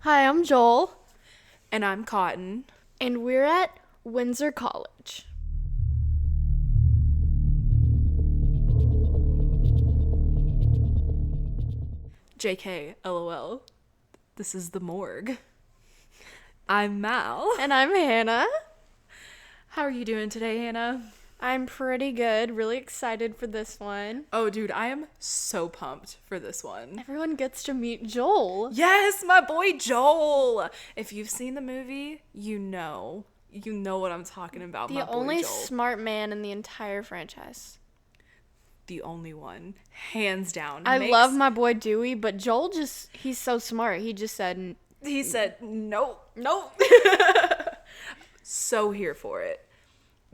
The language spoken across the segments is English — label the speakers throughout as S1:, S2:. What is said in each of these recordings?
S1: Hi, I'm Joel,
S2: And I'm Cotton.
S1: and we're at Windsor College.
S2: JK, LOL. This is the Morgue. I'm Mal.
S1: And I'm Hannah.
S2: How are you doing today, Hannah?
S1: I'm pretty good, really excited for this one.
S2: Oh, dude, I am so pumped for this one.
S1: Everyone gets to meet Joel.
S2: Yes, my boy Joel. If you've seen the movie, you know what I'm talking about.
S1: The
S2: my boy
S1: only
S2: Joel.
S1: smart man in the entire franchise.
S2: The only one, hands down.
S1: I love my boy Dewey, but Joel he's so smart. He just said,
S2: He said, nope. So here for it.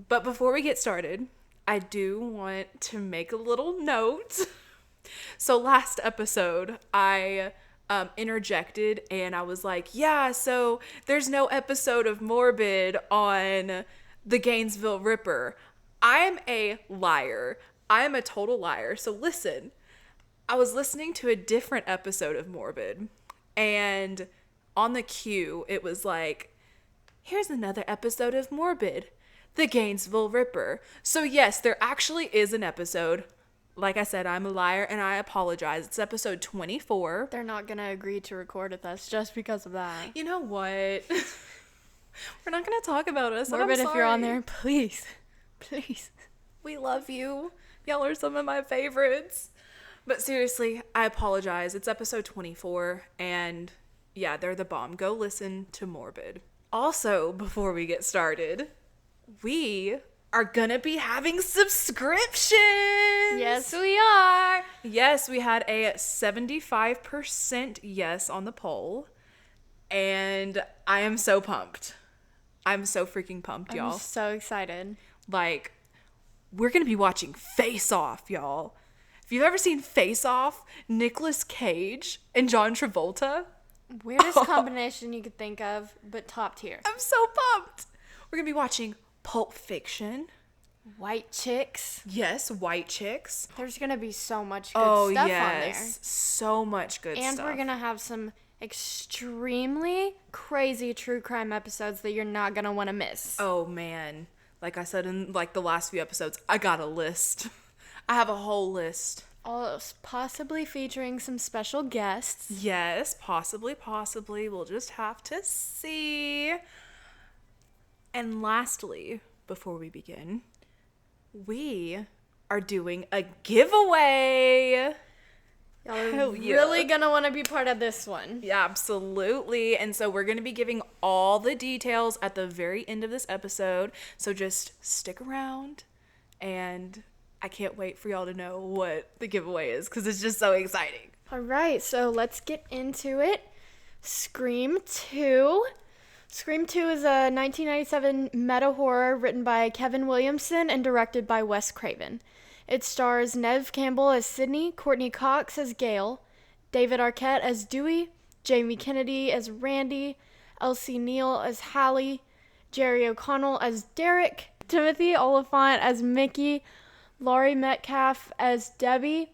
S2: But before we get started, I do want to make a little note. So last episode, I interjected and I was like, yeah, so there's no episode of Morbid on the Gainesville Ripper. I'm a liar. I am a total liar. So listen, I was listening to a different episode of Morbid, and on the queue, it was like, here's another episode of Morbid, the Gainesville Ripper. So yes, there actually is an episode. Like I said, I'm a liar and I apologize. It's episode 24.
S1: they're not going to agree to record with us just because of that.
S2: You know what? We're not going to talk about us.
S1: Morbid,
S2: I'm
S1: if you're on
S2: sorry.
S1: there, please.
S2: We love you. Y'all are some of my favorites. But seriously, I apologize. It's episode 24, and yeah, they're the bomb. Go listen to Morbid. Also, before we get started, we are gonna be having subscriptions.
S1: Yes, we are.
S2: Yes, we had a 75% yes on the poll, and I am so pumped. I'm so freaking pumped, y'all.
S1: I'm so excited.
S2: Like, we're gonna be watching Face Off, y'all. If you've ever seen Face Off, Nicolas Cage and John Travolta,
S1: Weirdest combination you could think of, but top tier.
S2: I'm so pumped. We're gonna be watching Pulp Fiction.
S1: White chicks.
S2: Yes, White Chicks.
S1: There's gonna be so much good stuff on there.
S2: So much good
S1: And
S2: stuff.
S1: we're gonna have some extremely crazy true crime episodes that you're not gonna want to miss.
S2: Oh man, like I said in like the last few episodes, I got a list. I have a whole list.
S1: Possibly featuring some special guests.
S2: Yes, possibly. We'll just have to see. And lastly, before we begin, we are doing a giveaway.
S1: Y'all are
S2: Hell yeah.
S1: really gonna want to be part of this one.
S2: Yeah, absolutely. And so we're going to be giving all the details at the very end of this episode. So just stick around, and I can't wait for y'all to know what the giveaway is because it's just so exciting.
S1: All right, so let's get into it. Scream 2. Scream 2 is a 1997 meta horror written by Kevin Williamson and directed by Wes Craven. It stars Neve Campbell as Sidney, Courtney Cox as Gale, David Arquette as Dewey, Jamie Kennedy as Randy, Elsie Neal as Hallie, Jerry O'Connell as Derek, Timothy Oliphant as Mickey, Laurie Metcalf as Debbie,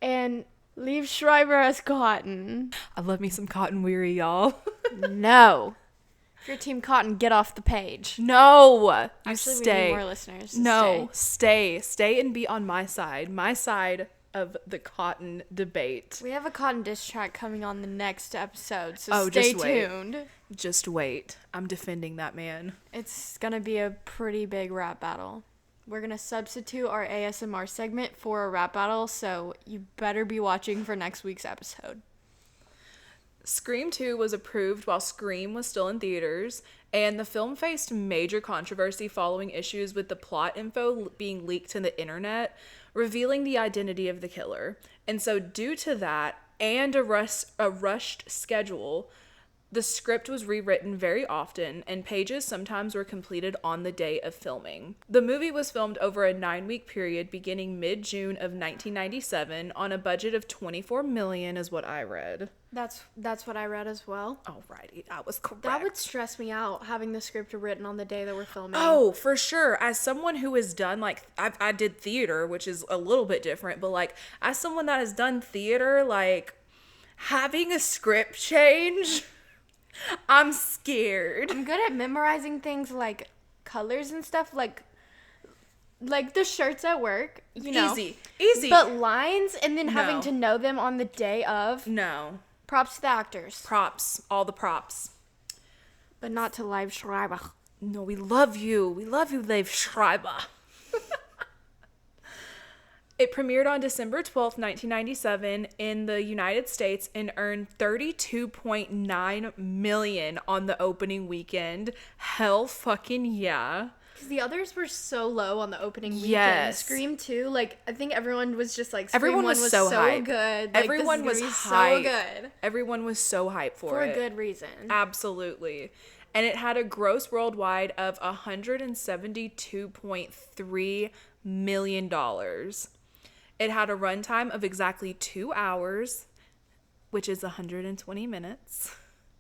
S1: and Liev Schreiber as Cotton.
S2: I love me some Cotton Weary, y'all.
S1: No. If you're Team Cotton, get off the page.
S2: No, you
S1: Actually,
S2: stay.
S1: we need more listeners. To
S2: No,
S1: stay.
S2: stay and be on my side of the Cotton debate.
S1: We have a Cotton diss track coming on the next episode, so
S2: Oh,
S1: stay
S2: just wait.
S1: tuned.
S2: Just wait. I'm defending that man.
S1: It's gonna be a pretty big rap battle. We're gonna substitute our ASMR segment for a rap battle, so you better be watching for next week's episode.
S2: Scream 2 was approved while Scream was still in theaters, and the film faced major controversy following issues with the plot info being leaked to the internet, revealing the identity of the killer. And so due to that and a rushed schedule, the script was rewritten very often, and pages sometimes were completed on the day of filming. The movie was filmed over a 9-week period beginning mid-June of 1997 on a budget of $24 million is what I read.
S1: That's what I read as well.
S2: Alrighty, I was correct.
S1: That would stress me out, having the script written on the day that we're filming.
S2: Oh, for sure. As someone who has done, like, I did theater, which is a little bit different, but, like, as someone that has done theater, like, having a script change I'm scared.
S1: I'm good at memorizing things like colors and stuff, like the shirts at work, you know.
S2: Easy.
S1: But lines and then
S2: No.
S1: having to know them on the day of.
S2: No.
S1: Props to the actors.
S2: Props. All the props.
S1: But not to Live Schreiber.
S2: No, we love you. We love you, Liv Schreiber. It premiered on December 12th, 1997 in the United States and earned $32.9 million on the opening weekend. Hell fucking yeah.
S1: Because the others were so low on the opening weekend.
S2: Yes.
S1: Scream 2, like, I think everyone was just like, Scream
S2: Everyone
S1: 1
S2: was so hyped.
S1: good.
S2: Everyone
S1: like,
S2: was
S1: this is
S2: hyped.
S1: so good.
S2: Everyone was so hyped
S1: For
S2: it.
S1: a good reason.
S2: Absolutely. And it had a gross worldwide of $172.3 million. It had a runtime of exactly 2 hours, which is 120 minutes.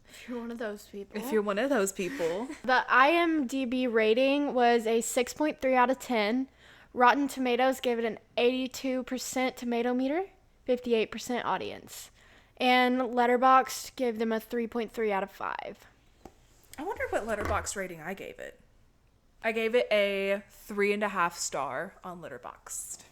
S1: If you're one of those people.
S2: If you're one of those people.
S1: The IMDb rating was a 6.3 out of 10. Rotten Tomatoes gave it an 82% tomato meter, 58% audience. And Letterboxd gave them a 3.3 out of 5.
S2: I wonder what Letterboxd rating I gave it. I gave it a 3.5 star on Letterboxd.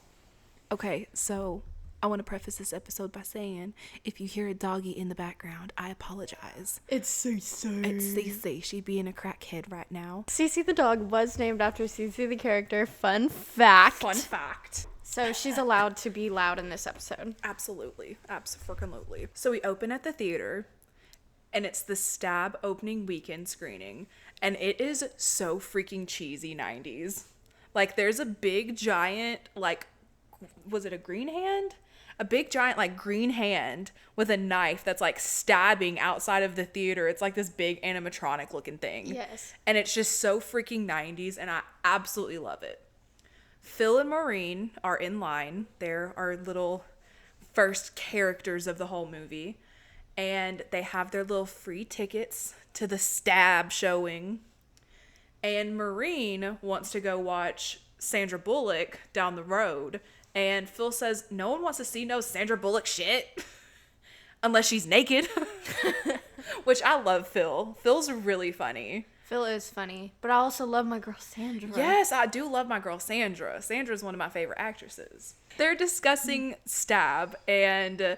S2: Okay, so I want to preface this episode by saying, if you hear a doggy in the background, I apologize.
S1: It's Cece.
S2: It's Cece. She being a crackhead right now.
S1: Cece the dog was named after Cece the character. Fun fact.
S2: Fun fact.
S1: So she's allowed to be loud in this episode.
S2: Absolutely. Absolutely. So we open at the theater, and it's the Stab opening weekend screening, and it is so freaking cheesy 90s. Like, there's a big giant, like, was it a green hand? A big giant, like, green hand with a knife that's, like, stabbing outside of the theater. It's like this big animatronic looking thing.
S1: Yes.
S2: And it's just so freaking 90s, and I absolutely love it. Phil and Maureen are in line. They're our little first characters of the whole movie. And they have their little free tickets to the Stab showing. And Maureen wants to go watch Sandra Bullock down the road. And Phil says, no one wants to see no Sandra Bullock shit. Unless she's naked. Which I love Phil. Phil's really funny.
S1: Phil is funny, but I also love my girl Sandra.
S2: Yes, I do love my girl Sandra. Sandra's one of my favorite actresses. They're discussing Stab, and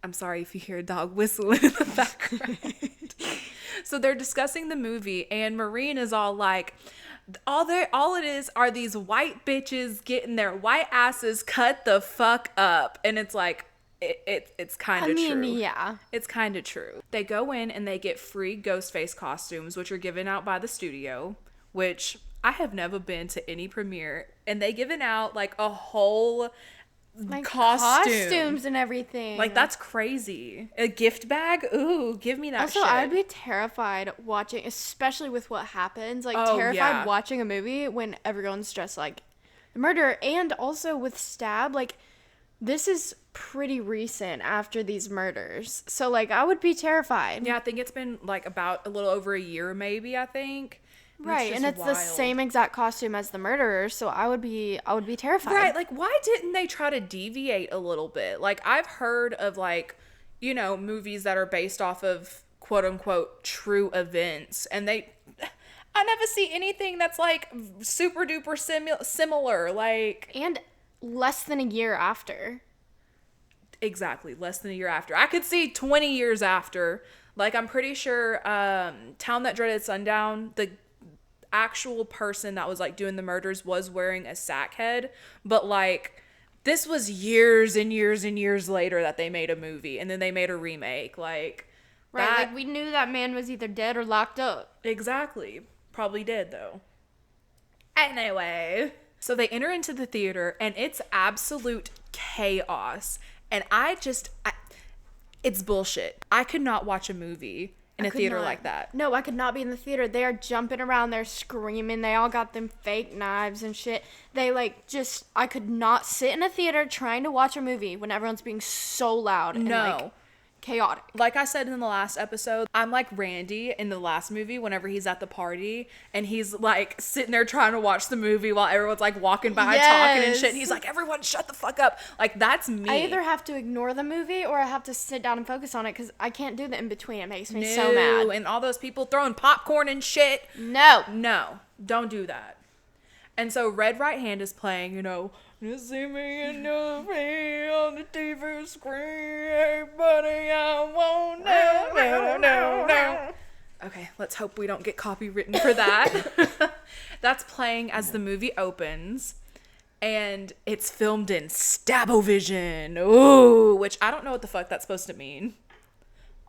S2: I'm sorry if you hear a dog whistling in the background. So they're discussing the movie, and Maureen is all like, all it is are these white bitches getting their white asses cut the fuck up. And it's like, it's kind of true.
S1: Yeah.
S2: It's kind of true. They go in and they get free Ghostface costumes, which are given out by the studio, which I have never been to any premiere. And they given out like a whole
S1: Like
S2: costumes
S1: and everything.
S2: Like, that's crazy. A gift bag? Ooh, give me that
S1: also,
S2: shit.
S1: I'd be terrified watching, especially with what happens. Like, terrified watching a movie when everyone's dressed like the murderer. And also with Stab, like, this is pretty recent after these murders. So, like, I would be terrified.
S2: Yeah, I think it's been, like, about a little over a year, maybe, I think.
S1: Right, and it's the same exact costume as the murderer, so I would be terrified.
S2: Right, like, why didn't they try to deviate a little bit? Like, I've heard of, like, you know, movies that are based off of quote-unquote true events, and I never see anything that's, like, super-duper similar, like...
S1: And less than a year after.
S2: Exactly, less than a year after. I could see 20 years after. Like, I'm pretty sure Town That Dreaded Sundown, the actual person that was, like, doing the murders was wearing a sack head. But, like, this was years and years and years later that they made a movie. And then they made a remake. Like,
S1: right, like, we knew that man was either dead or locked up.
S2: Exactly. Probably dead, though. Anyway. So they enter into the theater, and it's absolute chaos. And it's bullshit. I could not watch a movie in a theater like that.
S1: No, I could not be in the theater. They are jumping around. They're screaming. They all got them fake knives and shit. They, like, I could not sit in a theater trying to watch a movie when everyone's being so loud and, like, chaotic.
S2: Like I said in the last episode, I'm like Randy in the last movie whenever he's at the party and he's like sitting there trying to watch the movie while everyone's like walking by talking and shit. And he's like, everyone shut the fuck up. Like, that's me.
S1: I either have to ignore the movie or I have to sit down and focus on it because I can't do the in between. It makes me so mad.
S2: And all those people throwing popcorn and shit. No, don't do that. And so Red Right Hand is playing, you know, you see me in the rain on the TV screen, hey buddy, I won't no. Okay, let's hope we don't get copywritten for that. That's playing as the movie opens, and it's filmed in Stabovision. Ooh, which I don't know what the fuck that's supposed to mean,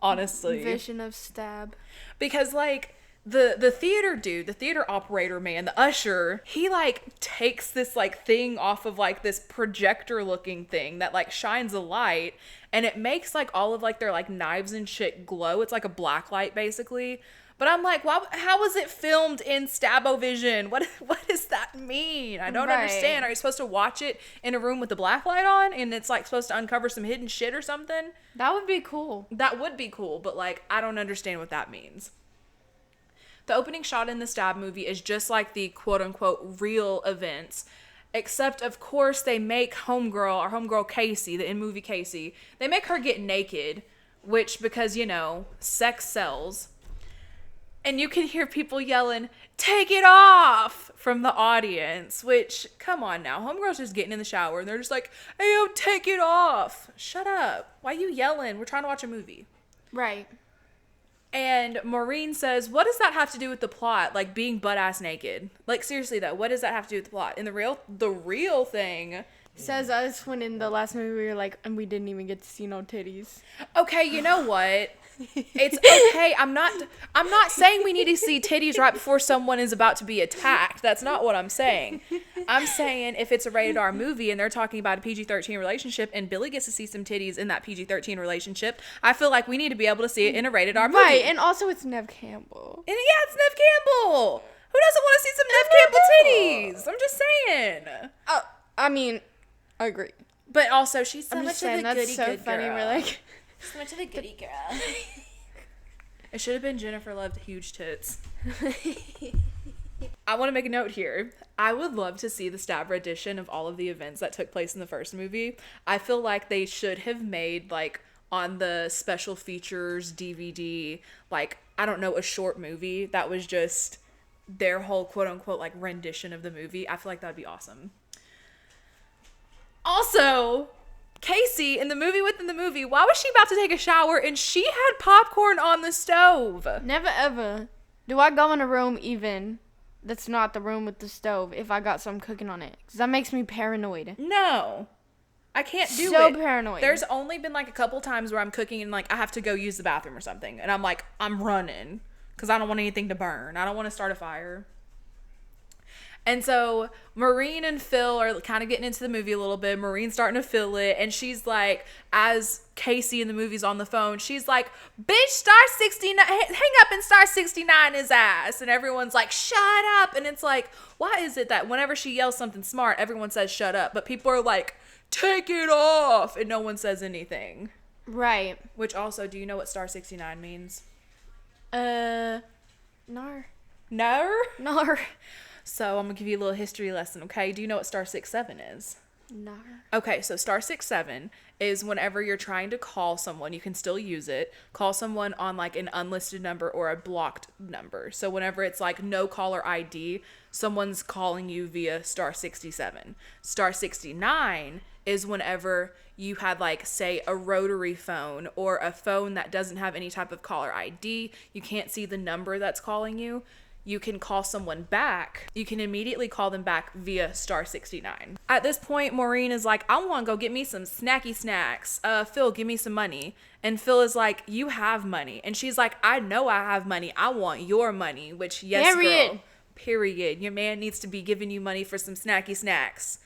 S2: honestly.
S1: Vision of stab.
S2: Because, like, the theater dude, the theater operator man, the usher, he like takes this like thing off of like this projector looking thing that like shines a light and it makes like all of like their like knives and shit glow. It's like a black light basically. But I'm like, how was it filmed in Stabovision? What does that mean? I don't understand. Are you supposed to watch it in a room with the black light on and it's like supposed to uncover some hidden shit or something?
S1: That would be cool.
S2: That would be cool, but like I don't understand what that means. The opening shot in the Stab movie is just like the quote-unquote real events, except, of course, they make homegirl Casey, the in-movie Casey, they make her get naked, which, because, you know, sex sells. And you can hear people yelling, "Take it off!" from the audience, which, come on now, homegirl's just getting in the shower, and they're just like, "Hey, yo, take it off!" Shut up. Why you yelling? We're trying to watch a movie.
S1: Right.
S2: And Maureen says, what does that have to do with the plot? Like being butt-ass naked. Like seriously though, what does that have to do with the plot? And the real thing
S1: says us when in the last movie we were like, and we didn't even get to see no titties.
S2: Okay, you know what? It's okay. I'm not saying we need to see titties right before someone is about to be attacked. That's not what I'm saying. I'm saying if it's a rated R movie and they're talking about a PG-13 relationship and Billy gets to see some titties in that PG-13 relationship, I feel like we need to be able to see it in a rated R movie.
S1: Right, and also it's Neve Campbell.
S2: And yeah, it's Neve Campbell. Who doesn't want to see some Neve Campbell titties? I'm just saying.
S1: I mean, I agree.
S2: But also, she's so
S1: I'm
S2: much
S1: just saying,
S2: of a
S1: that's
S2: goody
S1: so funny.
S2: girl.
S1: We're like,
S2: So much of a goody girl. It should have been Jennifer Loved Huge Tits. I want to make a note here. I would love to see the Stab edition of all of the events that took place in the first movie. I feel like they should have made, like, on the special features DVD, like, I don't know, a short movie that was just their whole quote-unquote, like, rendition of the movie. I feel like that would be awesome. Also, Casey, in the movie within the movie, why was she about to take a shower and she had popcorn on the stove?
S1: never ever do I go in a room even that's not the room with the stove if I got something cooking on it. Because that makes me paranoid.
S2: No. I can't do it.
S1: So paranoid.
S2: There's only been like a couple times where I'm cooking and like I have to go use the bathroom or something. And I'm like, I'm running. Because I don't want anything to burn. I don't want to start a fire. And so Maureen and Phil are kind of getting into the movie a little bit. Maureen's starting to feel it. And she's like, as Casey in the movie's on the phone, she's like, bitch, star 69, hang up and star 69 his ass. And everyone's like, shut up. And it's like, why is it that whenever she yells something smart, everyone says shut up. But people are like, take it off. And no one says anything.
S1: Right.
S2: Which also, do you know what star 69 means?
S1: No.
S2: No? So I'm going to give you a little history lesson, okay? Do you know what star 67 is?
S1: No.
S2: Okay, so star 67 is whenever you're trying to call someone, you can still use it. Call someone on like an unlisted number or a blocked number. So whenever it's like no caller ID, someone's calling you via star 67. Star 69 is whenever you had like, say, a rotary phone or a phone that doesn't have any type of caller ID. You can't see the number that's calling you. You can call someone back. You can immediately call them back via star 69. At this point, Maureen is like, I want to go get me some snacky snacks. Phil, give me some money. And Phil is like, you have money. And she's like, I know I have money. I want your money. Which, yes,
S1: Period.
S2: girl. Period. Your man needs to be giving you money for some snacky snacks.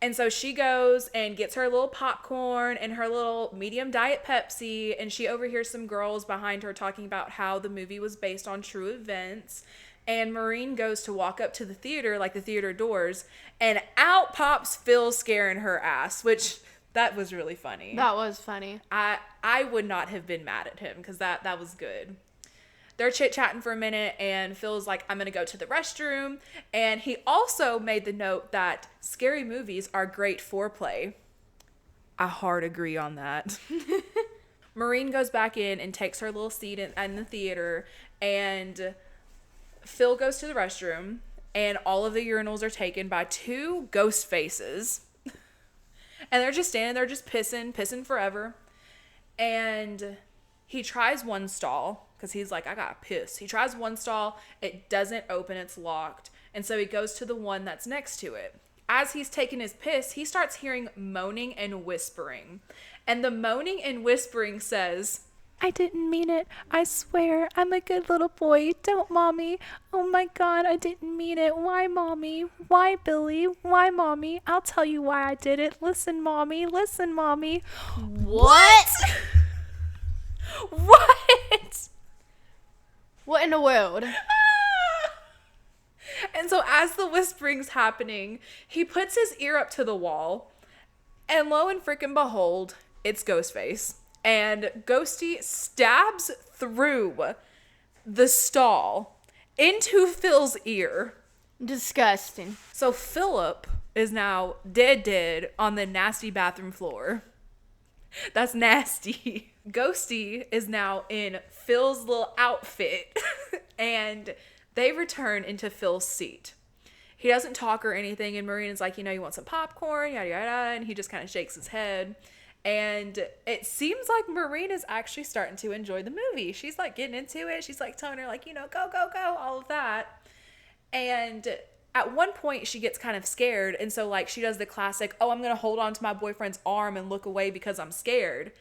S2: And so she goes and gets her little popcorn and her little medium diet Pepsi, and she overhears some girls behind her talking about how the movie was based on true events. And Maureen goes to walk up to the theater, like the theater doors, and out pops Phil scaring her ass, which That was really funny.
S1: That was funny.
S2: I would not have been mad at him because that was good. They're chit-chatting for a minute, and Phil's like, I'm going to go to the restroom. And he also made the note that scary movies are great foreplay. I hard agree on that. Maureen goes back in and takes her little seat in the theater, and Phil goes to the restroom, and all of the urinals are taken by two ghost faces. And they're just standing there just pissing forever. And he tries one stall because he's like, I gotta piss. He tries one stall. It doesn't open. It's locked. And so he goes to the one that's next to it. As he's taking his piss, he starts hearing moaning and whispering. And the moaning and whispering says, I didn't mean it. I swear. I'm a good little boy. Don't, Mommy. Oh my God, I didn't mean it. Why, Mommy? Why, Billy? Why, Mommy? I'll tell you why I did it. Listen, Mommy. Listen, Mommy.
S1: What?
S2: What?
S1: What in the world?
S2: And so as the whispering's happening, he puts his ear up to the wall, and lo and frickin' behold, it's Ghostface. And Ghosty stabs through the stall into Phil's ear.
S1: Disgusting.
S2: So Philip is now dead on the nasty bathroom floor. That's nasty. Ghosty is now in Phil's little outfit, and they return into Phil's seat. He doesn't talk or anything, and Maureen is like, you want some popcorn, yada yada, and he just kind of shakes his head. And it seems like Maureen is actually starting to enjoy the movie. She's like getting into it. She's like telling her like, go, go, go, all of that. And at one point she gets kind of scared. And so like she does the classic, oh, I'm going to hold on to my boyfriend's arm and look away because I'm scared.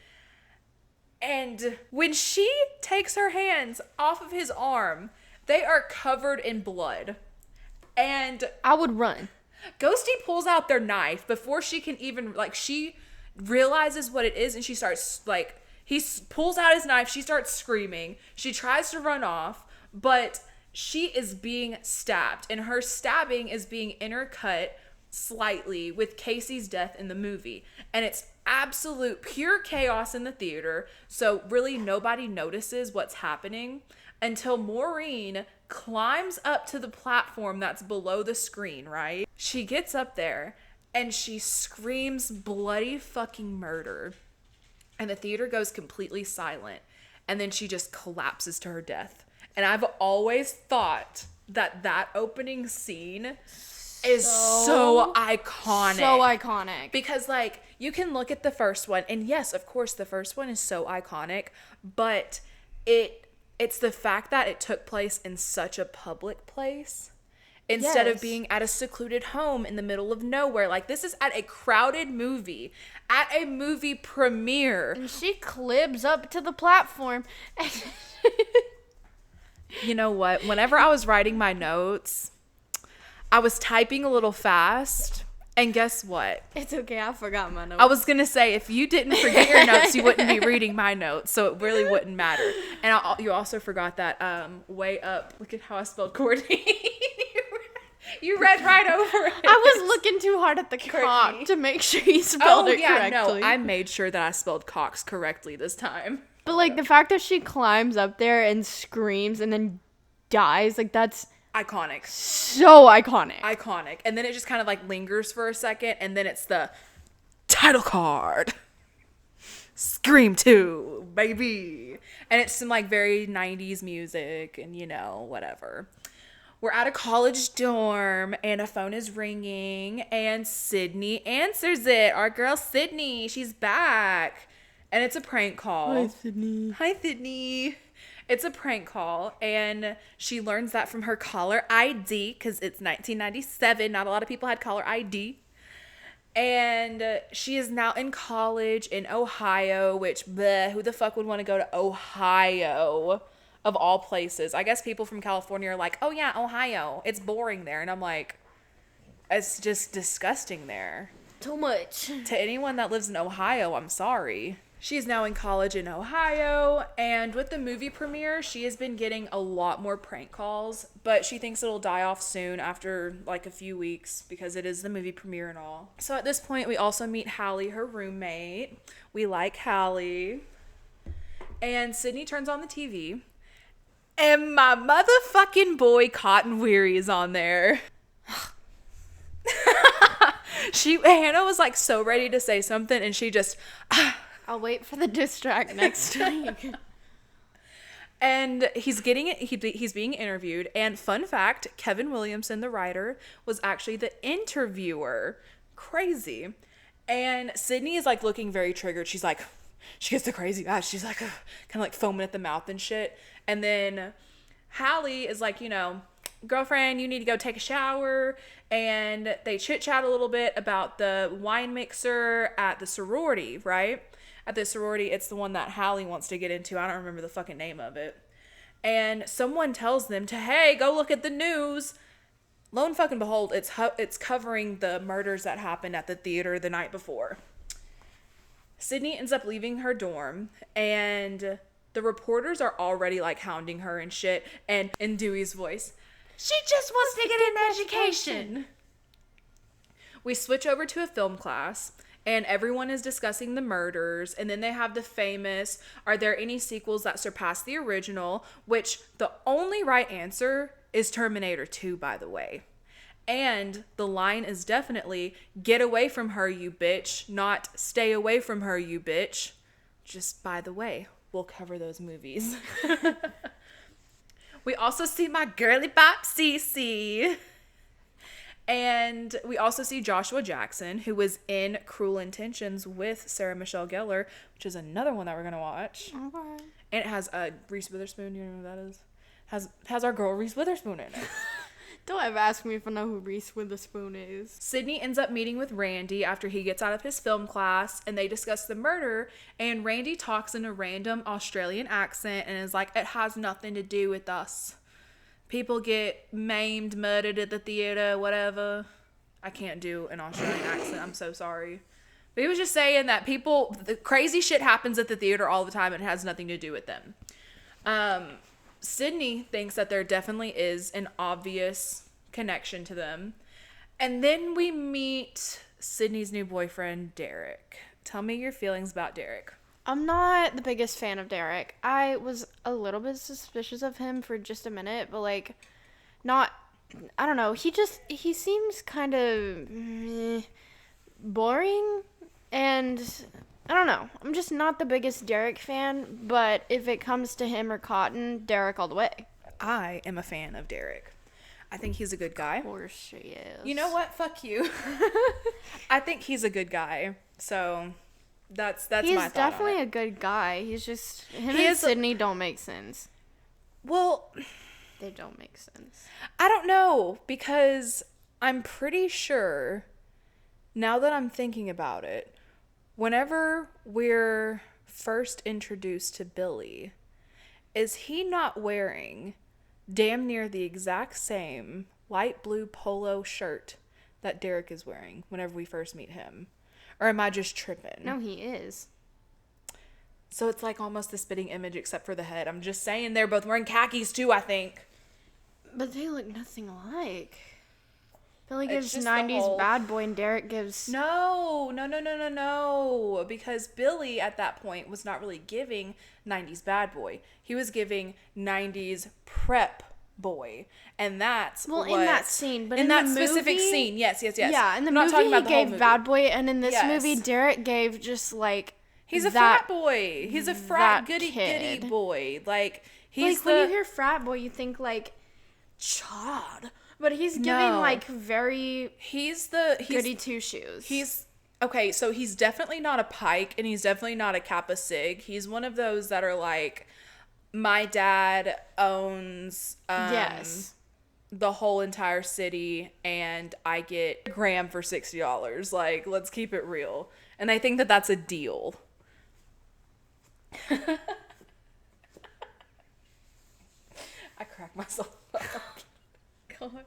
S2: And when she takes her hands off of his arm, they are covered in blood. And
S1: I would run.
S2: Ghosty pulls out their knife before she can even, like, she realizes what it is, and she starts, like, pulls out his knife, she starts screaming, she tries to run off, but she is being stabbed, and her stabbing is being intercut slightly with Casey's death in the movie, and it's absolute pure chaos in the theater, so really nobody notices what's happening until Maureen climbs up to the platform that's below the screen, right? She gets up there and she screams bloody fucking murder, and the theater goes completely silent, and then she just collapses to her death. And I've always thought that opening scene is so iconic.
S1: So iconic.
S2: Because, like, you can look at the first one, and yes, of course, the first one is so iconic, but it's the fact that it took place in such a public place instead of being at a secluded home in the middle of nowhere. Like, this is at a crowded movie, at a movie premiere.
S1: And she climbs up to the platform.
S2: You know what? Whenever I was writing my notes, I was typing a little fast, and guess what?
S1: It's okay, I forgot my notes.
S2: I was going to say, if you didn't forget your notes, you wouldn't be reading my notes, so it really wouldn't matter. And you also forgot that way up. Look at how I spelled Courtney. You read right over it.
S1: I was looking too hard at the cock to make sure you spelled it correctly.
S2: No, I made sure that I spelled Cox correctly this time.
S1: But, like, the fact that she climbs up there and screams and then dies, like, that's
S2: iconic.
S1: So iconic.
S2: Iconic. And then it just kind of, like, lingers for a second, and then it's the title card. Scream 2, baby. And it's some, like, very 90s music and, whatever. We're at a college dorm, and a phone is ringing, and Sidney answers it. Our girl Sidney, she's back. And it's a prank call.
S1: Hi, Sidney.
S2: Hi, Sidney. It's a prank call, and she learns that from her caller ID, because it's 1997. Not a lot of people had caller ID. And she is now in college in Ohio, which, bleh, who the fuck would want to go to Ohio, of all places? I guess people from California are like, oh yeah, Ohio, it's boring there. And I'm like, it's just disgusting there.
S1: Too much.
S2: To anyone that lives in Ohio, I'm sorry. She's now in college in Ohio, and with the movie premiere, she has been getting a lot more prank calls, but she thinks it'll die off soon after like a few weeks because it is the movie premiere and all. So at this point, we also meet Hallie, her roommate. We like Hallie. And Sidney turns on the TV, and my motherfucking boy Cotton Weary is on there. Hannah was like so ready to say something, and she just...
S1: I'll wait for the diss track next week.
S2: And he's being interviewed. And fun fact, Kevin Williamson, the writer, was actually the interviewer. Crazy. And Sidney is like looking very triggered. She's like, she gets the crazy eyes. She's like, kind of like foaming at the mouth and shit. And then Hallie is like, girlfriend, you need to go take a shower. And they chit chat a little bit about the wine mixer at the sorority, right? At the sorority, it's the one that Hallie wants to get into. I don't remember the fucking name of it. And someone tells them to, hey, go look at the news. Lo and fucking behold, it's covering the murders that happened at the theater the night before. Sidney ends up leaving her dorm, and the reporters are already like hounding her and shit. And in Dewey's voice, she just wants to get an education. We switch over to a film class. And everyone is discussing the murders. And then they have the famous, are there any sequels that surpass the original? Which the only right answer is Terminator 2, by the way. And the line is definitely, get away from her, you bitch. Not stay away from her, you bitch. Just by the way, we'll cover those movies. We also see my girly bop Cece. And we also see Joshua Jackson, who was in Cruel Intentions with Sarah Michelle Gellar, which is another one that we're going to watch.
S1: Okay.
S2: And it has Reese Witherspoon. You know who that is? Has our girl Reese Witherspoon in it.
S1: Don't ever ask me if I know who Reese Witherspoon is.
S2: Sidney ends up meeting with Randy after he gets out of his film class, and they discuss the murder, and Randy talks in a random Australian accent and is like, it has nothing to do with us. People get maimed, murdered at the theater, whatever. I can't do an Australian accent. I'm so sorry. But he was just saying that the crazy shit happens at the theater all the time and it has nothing to do with them. Sidney thinks that there definitely is an obvious connection to them. And then we meet Sidney's new boyfriend, Derek. Tell me your feelings about Derek.
S1: I'm not the biggest fan of Derek. I was a little bit suspicious of him for just a minute, but I don't know. He seems kind of boring, and I don't know. I'm just not the biggest Derek fan, but if it comes to him or Cotton, Derek all the way.
S2: I am a fan of Derek. I think he's a good guy.
S1: Of course she is.
S2: You know what? Fuck you. I think he's a good guy. So that's my thought on it.
S1: He's definitely a good guy. He's just him and Sidney don't make sense.
S2: Well,
S1: they don't make sense.
S2: I don't know, because I'm pretty sure, now that I'm thinking about it, whenever we're first introduced to Billy, is he not wearing damn near the exact same light blue polo shirt that Derek is wearing whenever we first meet him? Or am I just tripping?
S1: No, he is.
S2: So it's like almost the spitting image except for the head. I'm just saying they're both wearing khakis too, I think.
S1: But they look nothing alike. Billy gives 90s bad boy and Derek gives...
S2: No. Because Billy at that point was not really giving 90s bad boy. He was giving 90s prep boy. And that's
S1: in that scene. But
S2: in that
S1: the
S2: specific
S1: movie,
S2: scene. Yes.
S1: Yeah, in the movie he gave bad boy. And in this movie, Derek gave just
S2: he's a frat boy. He's a frat goody boy. He's
S1: when you hear frat boy, you think chad. But he's giving very
S2: he's
S1: goody two shoes.
S2: He's okay, so he's definitely not a Pike and he's definitely not a Kappa Sig. He's one of those that are my dad owns the whole entire city and I get a gram for $60. Let's keep it real. And I think that that's a deal. I crack myself up. God.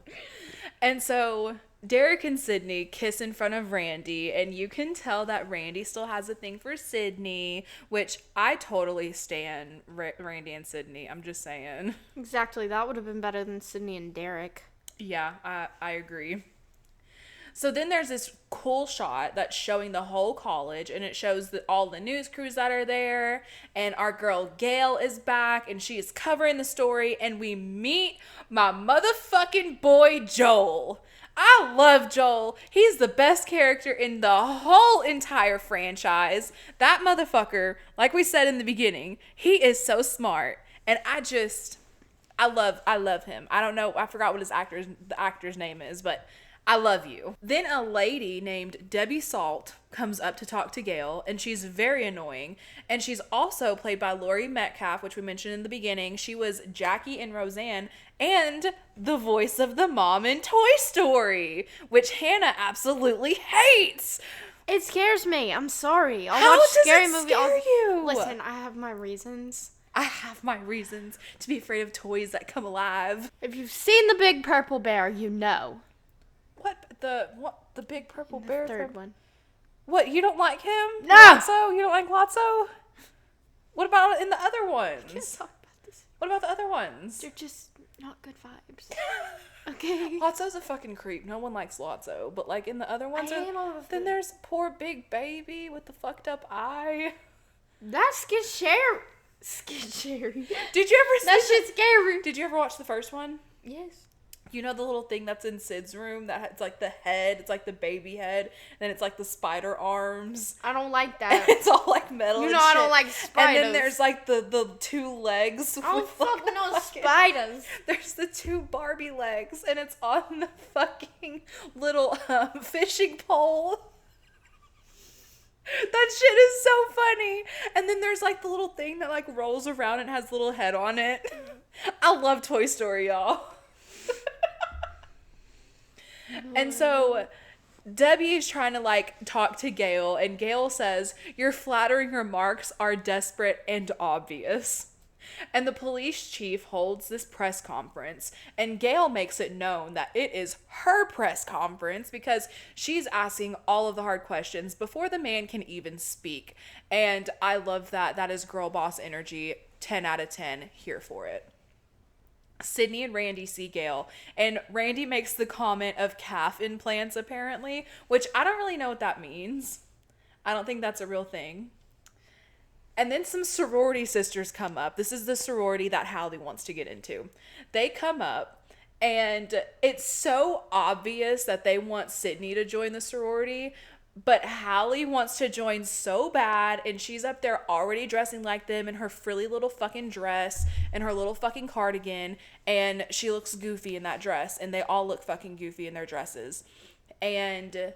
S2: And so Derek and Sidney kiss in front of Randy, and you can tell that Randy still has a thing for Sidney, which I totally stan Randy and Sidney. I'm just saying.
S1: Exactly. That would have been better than Sydney and Derek.
S2: Yeah, I agree. So then there's this cool shot that's showing the whole college, and it shows all the news crews that are there, and our girl Gale is back, and she is covering the story, and we meet my motherfucking boy Joel. I love Joel. He's the best character in the whole entire franchise. That motherfucker, like we said in the beginning, he is so smart, and I love him. I don't know, I forgot what the actor's name is, but I love you. Then a lady named Debbie Salt comes up to talk to Gale, and she's very annoying. And she's also played by Laurie Metcalf, which we mentioned in the beginning. She was Jackie in Roseanne and the voice of the mom in Toy Story, which Hannah absolutely hates.
S1: It scares me. I'm sorry. I'll
S2: How
S1: watch
S2: does
S1: scary
S2: it
S1: movie.
S2: scare you?
S1: Listen, I have my reasons.
S2: I have my reasons to be afraid of toys that come alive.
S1: If you've seen the Big Purple Bear, you know.
S2: The big purple bear?
S1: Third one.
S2: What, you don't like him?
S1: No!
S2: Lotso? You don't like Lotso? What about in the other ones?
S1: Can't talk about this.
S2: What about the other ones?
S1: They're just not good vibes. Okay.
S2: Lotso's a fucking creep. No one likes Lotso. But like in the other ones,
S1: hate all of
S2: then
S1: them.
S2: there's poor big baby with the fucked up eye.
S1: That's scary. Scary.
S2: Did you ever see
S1: That shit's scary.
S2: Did you ever watch the first one?
S1: Yes.
S2: You know the little thing that's in Sid's room that it's like the head, it's like the baby head, and then it's like the spider arms.
S1: I don't like
S2: And
S1: that.
S2: it's all like metal.
S1: You
S2: and
S1: know I don't
S2: shit.
S1: like spiders.
S2: And then there's like the two legs.
S1: I don't
S2: with,
S1: fucking
S2: like,
S1: know
S2: fucking-
S1: spiders.
S2: There's the two Barbie legs, and it's on the fucking little fishing pole. That shit is so funny. And then there's like the little thing that like rolls around and has a little head on it. I love Toy Story, y'all. And so Debbie is trying to like talk to Gale, and Gale says, "Your flattering remarks are desperate and obvious." And the police chief holds this press conference, and Gale makes it known that it is her press conference because she's asking all of the hard questions before the man can even speak. And I love that. That is girl boss energy. 10 out of 10. Here for it. Sidney and Randy see Gale, and Randy makes the comment of calf implants apparently, which I don't really know what that means. I don't think that's a real thing. And then some sorority sisters come up. This is the sorority that Hallie wants to get into. They come up, and it's so obvious that they want Sidney to join the sorority, but Hallie wants to join so bad, and she's up there already dressing like them in her frilly little fucking dress and her little fucking cardigan, and she looks goofy in that dress, and they all look fucking goofy in their dresses. And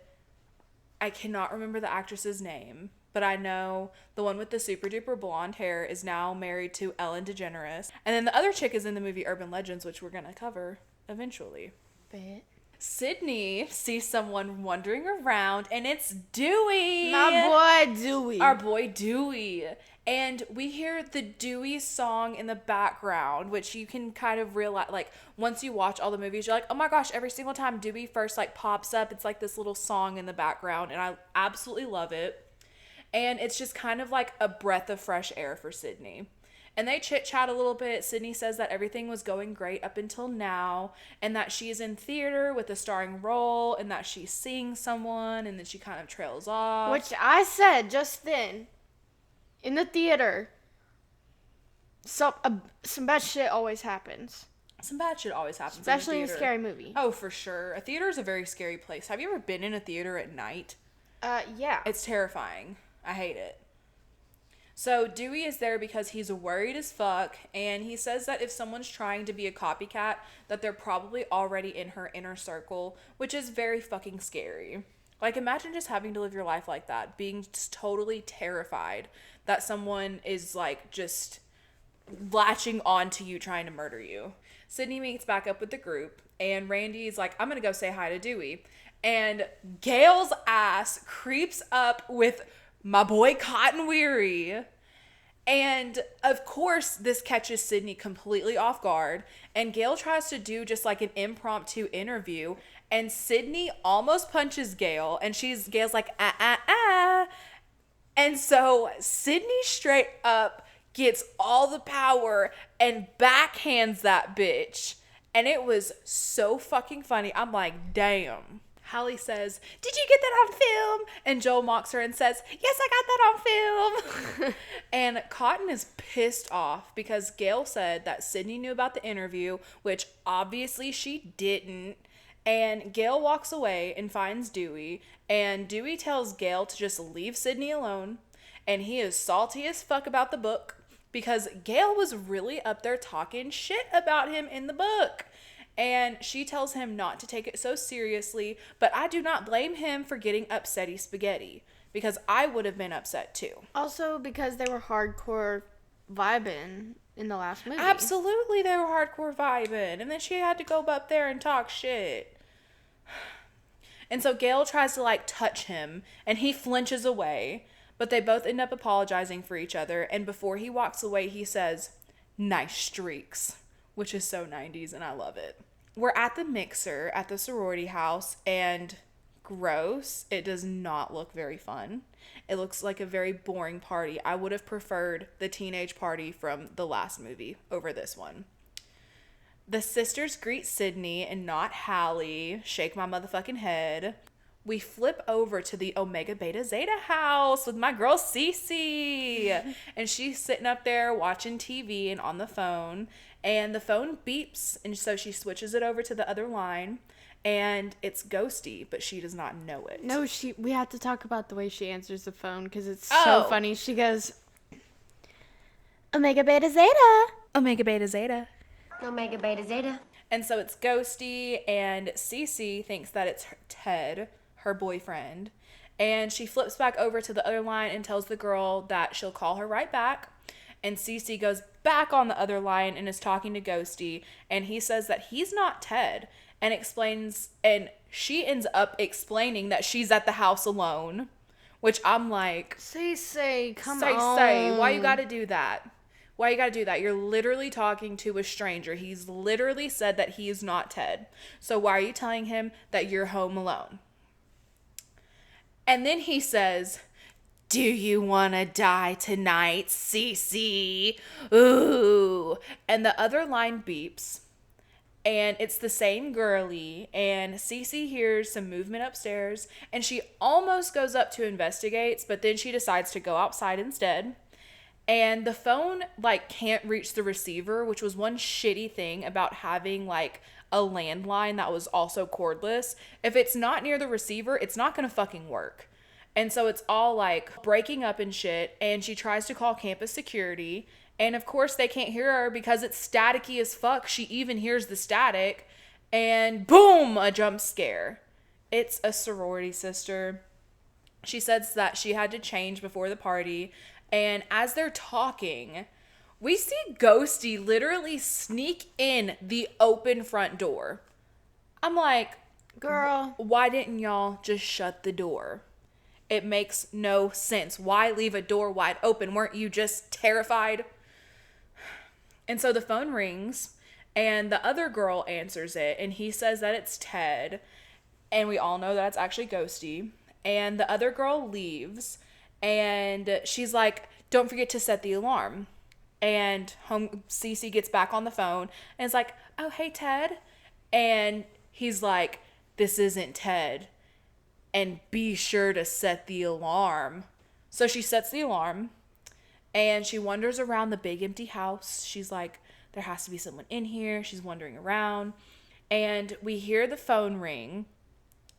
S2: I cannot remember the actress's name, but I know the one with the super duper blonde hair is now married to Ellen DeGeneres. And then the other chick is in the movie Urban Legends, which we're going to cover eventually.
S1: Bet.
S2: Sidney sees someone wandering around, and it's Dewey.
S1: My boy Dewey.
S2: Our boy Dewey. And we hear the Dewey song in the background, which you can kind of realize, like, once you watch all the movies, you're like, oh my gosh, every single time Dewey first, like, pops up, it's like this little song in the background, and I absolutely love it. And it's just kind of like a breath of fresh air for Sidney. And they chit-chat a little bit. Sidney says that everything was going great up until now, and that she's in theater with a starring role, and that she's seeing someone, and then she kind of trails off.
S1: Which I said just then, in the theater, some bad shit always happens.
S2: Some bad shit always happens
S1: Especially in a
S2: theater.
S1: scary movie.
S2: Oh, for sure. A theater is a very scary place. Have you ever been in a theater at night?
S1: Yeah.
S2: It's terrifying. I hate it. So Dewey is there because he's worried as fuck, and he says that if someone's trying to be a copycat, that they're probably already in her inner circle, which is very fucking scary. Like, imagine just having to live your life like that, being just totally terrified that someone is, like, just latching on to you trying to murder you. Sidney meets back up with the group, and Randy's like, I'm gonna go say hi to Dewey. And Gale's ass creeps up with my boy Cotton Weary. And of course, this catches Sidney completely off guard. And Gale tries to do just like an impromptu interview. and Sidney almost punches Gale, and Gale's like, ah. And so Sidney straight up gets all the power and backhands that bitch. And it was so fucking funny. I'm like, damn. Hallie says, did you get that on film? And Joel mocks her and says, yes, I got that on film. And Cotton is pissed off because Gale said that Sidney knew about the interview, which obviously she didn't. And Gale walks away and finds Dewey. And Dewey tells Gale to just leave Sidney alone. And he is salty as fuck about the book because Gale was really up there talking shit about him in the book. And she tells him not to take it so seriously, but I do not blame him for getting upsetty spaghetti because I would have been upset too.
S1: Also because they were hardcore vibing in the last movie.
S2: Absolutely, they were hardcore vibing. And then she had to go up there and talk shit. And so Gale tries to like touch him and he flinches away, but they both end up apologizing for each other. And before he walks away, he says, nice streaks, which is so 90s and I love it. We're at the mixer at the sorority house and gross. It does not look very fun. It looks like a very boring party. I would have preferred the teenage party from the last movie over this one. The sisters greet Sidney and not Hallie. Shake my motherfucking head. We flip over to the Omega Beta Zeta house with my girl Cece. And she's sitting up there watching TV and on the phone. And the phone beeps. And so she switches it over to the other line. And it's Ghosty, but she does not know it.
S1: No, we have to talk about the way she answers the phone because it's so funny. She goes, Omega Beta Zeta.
S2: Omega Beta Zeta.
S3: Omega Beta Zeta.
S2: And so it's Ghosty, and Cece thinks that it's Ted, her boyfriend. And she flips back over to the other line and tells the girl that she'll call her right back. And Cece goes back on the other line and is talking to Ghosty. And he says that he's not Ted. And explains, and she ends up explaining that she's at the house alone. Which I'm like,
S1: Say, come on.
S2: Why you gotta do that? Why you gotta do that? You're literally talking to a stranger. He's literally said that he is not Ted. So why are you telling him that you're home alone? And then he says, do you want to die tonight, Cece? Ooh. And the other line beeps. And it's the same girly. And Cece hears some movement upstairs. And she almost goes up to investigate. But then she decides to go outside instead. And the phone, like, can't reach the receiver. Which was one shitty thing about having, like, a landline that was also cordless. If it's not near the receiver, it's not going to fucking work. And so it's all like breaking up and shit. And she tries to call campus security. And of course they can't hear her because it's staticky as fuck. She even hears the static. And boom, a jump scare. It's a sorority sister. She says that she had to change before the party. And as they're talking, we see Ghosty literally sneak in the open front door. I'm like,
S1: girl,
S2: why didn't y'all just shut the door? It makes no sense. Why leave a door wide open? Weren't you just terrified? And so the phone rings and the other girl answers it and he says that it's Ted. And we all know that it's actually Ghosty. And the other girl leaves and she's like, don't forget to set the alarm. And Cece gets back on the phone and is like, oh, hey, Ted. And he's like, this isn't Ted. And be sure to set the alarm. So she sets the alarm. And she wanders around the big empty house. She's like, there has to be someone in here. She's wandering around. And we hear the phone ring.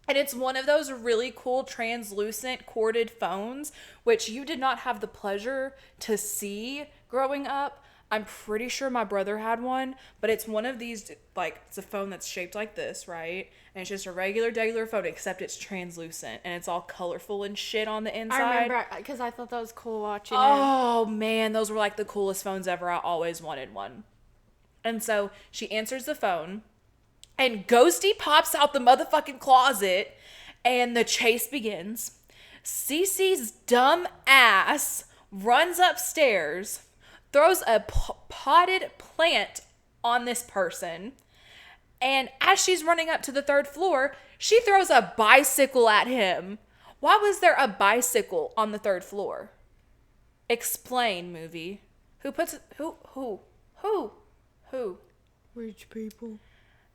S2: And it's one of those really cool translucent corded phones, which you did not have the pleasure to see growing up. I'm pretty sure my brother had one, but it's one of these, like, it's a phone that's shaped like this, right? And it's just a regular phone, except it's translucent, and it's all colorful and shit on the inside.
S1: I remember, because I thought that was cool watching it.
S2: Oh, man, those were, like, the coolest phones ever. I always wanted one. And so she answers the phone, and Ghosty pops out the motherfucking closet, and the chase begins. Cece's dumb ass runs upstairs, throws a potted plant on this person, And as she's running up to the 3rd floor, she throws a bicycle at him. Why was there a bicycle on the 3rd floor? Explain, movie. Who?
S1: Rich people.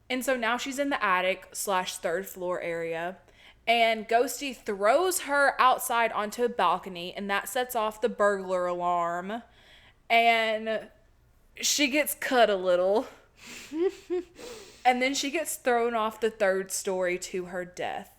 S2: And so now she's in the attic / 3rd floor area. And Ghosty throws her outside onto a balcony, and that sets off the burglar alarm. And she gets cut a little. And then she gets thrown off the 3rd story to her death.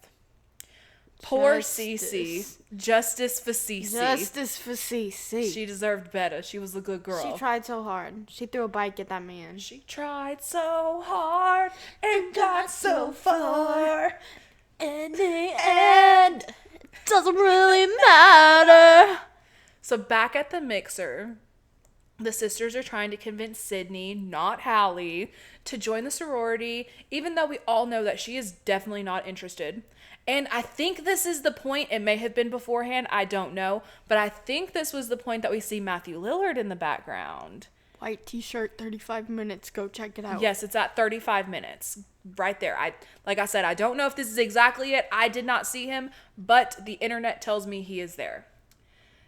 S2: Poor Cece. Justice for Cece.
S1: Justice for Cece.
S2: She deserved better. She was a good girl.
S1: She tried so hard. She threw a bike at that man.
S2: She tried so hard and got so far.
S1: In the end, it doesn't really matter.
S2: So back at the mixer, the sisters are trying to convince Sidney, not Hallie, to join the sorority, even though we all know that she is definitely not interested. And I think this is the point, it may have been beforehand, I don't know, but I think this was the point that we see Matthew Lillard in the background.
S1: White t-shirt, 35 minutes, go check it out.
S2: Yes, it's at 35 minutes, right there. Like I said, I don't know if this is exactly it, I did not see him, but the internet tells me he is there.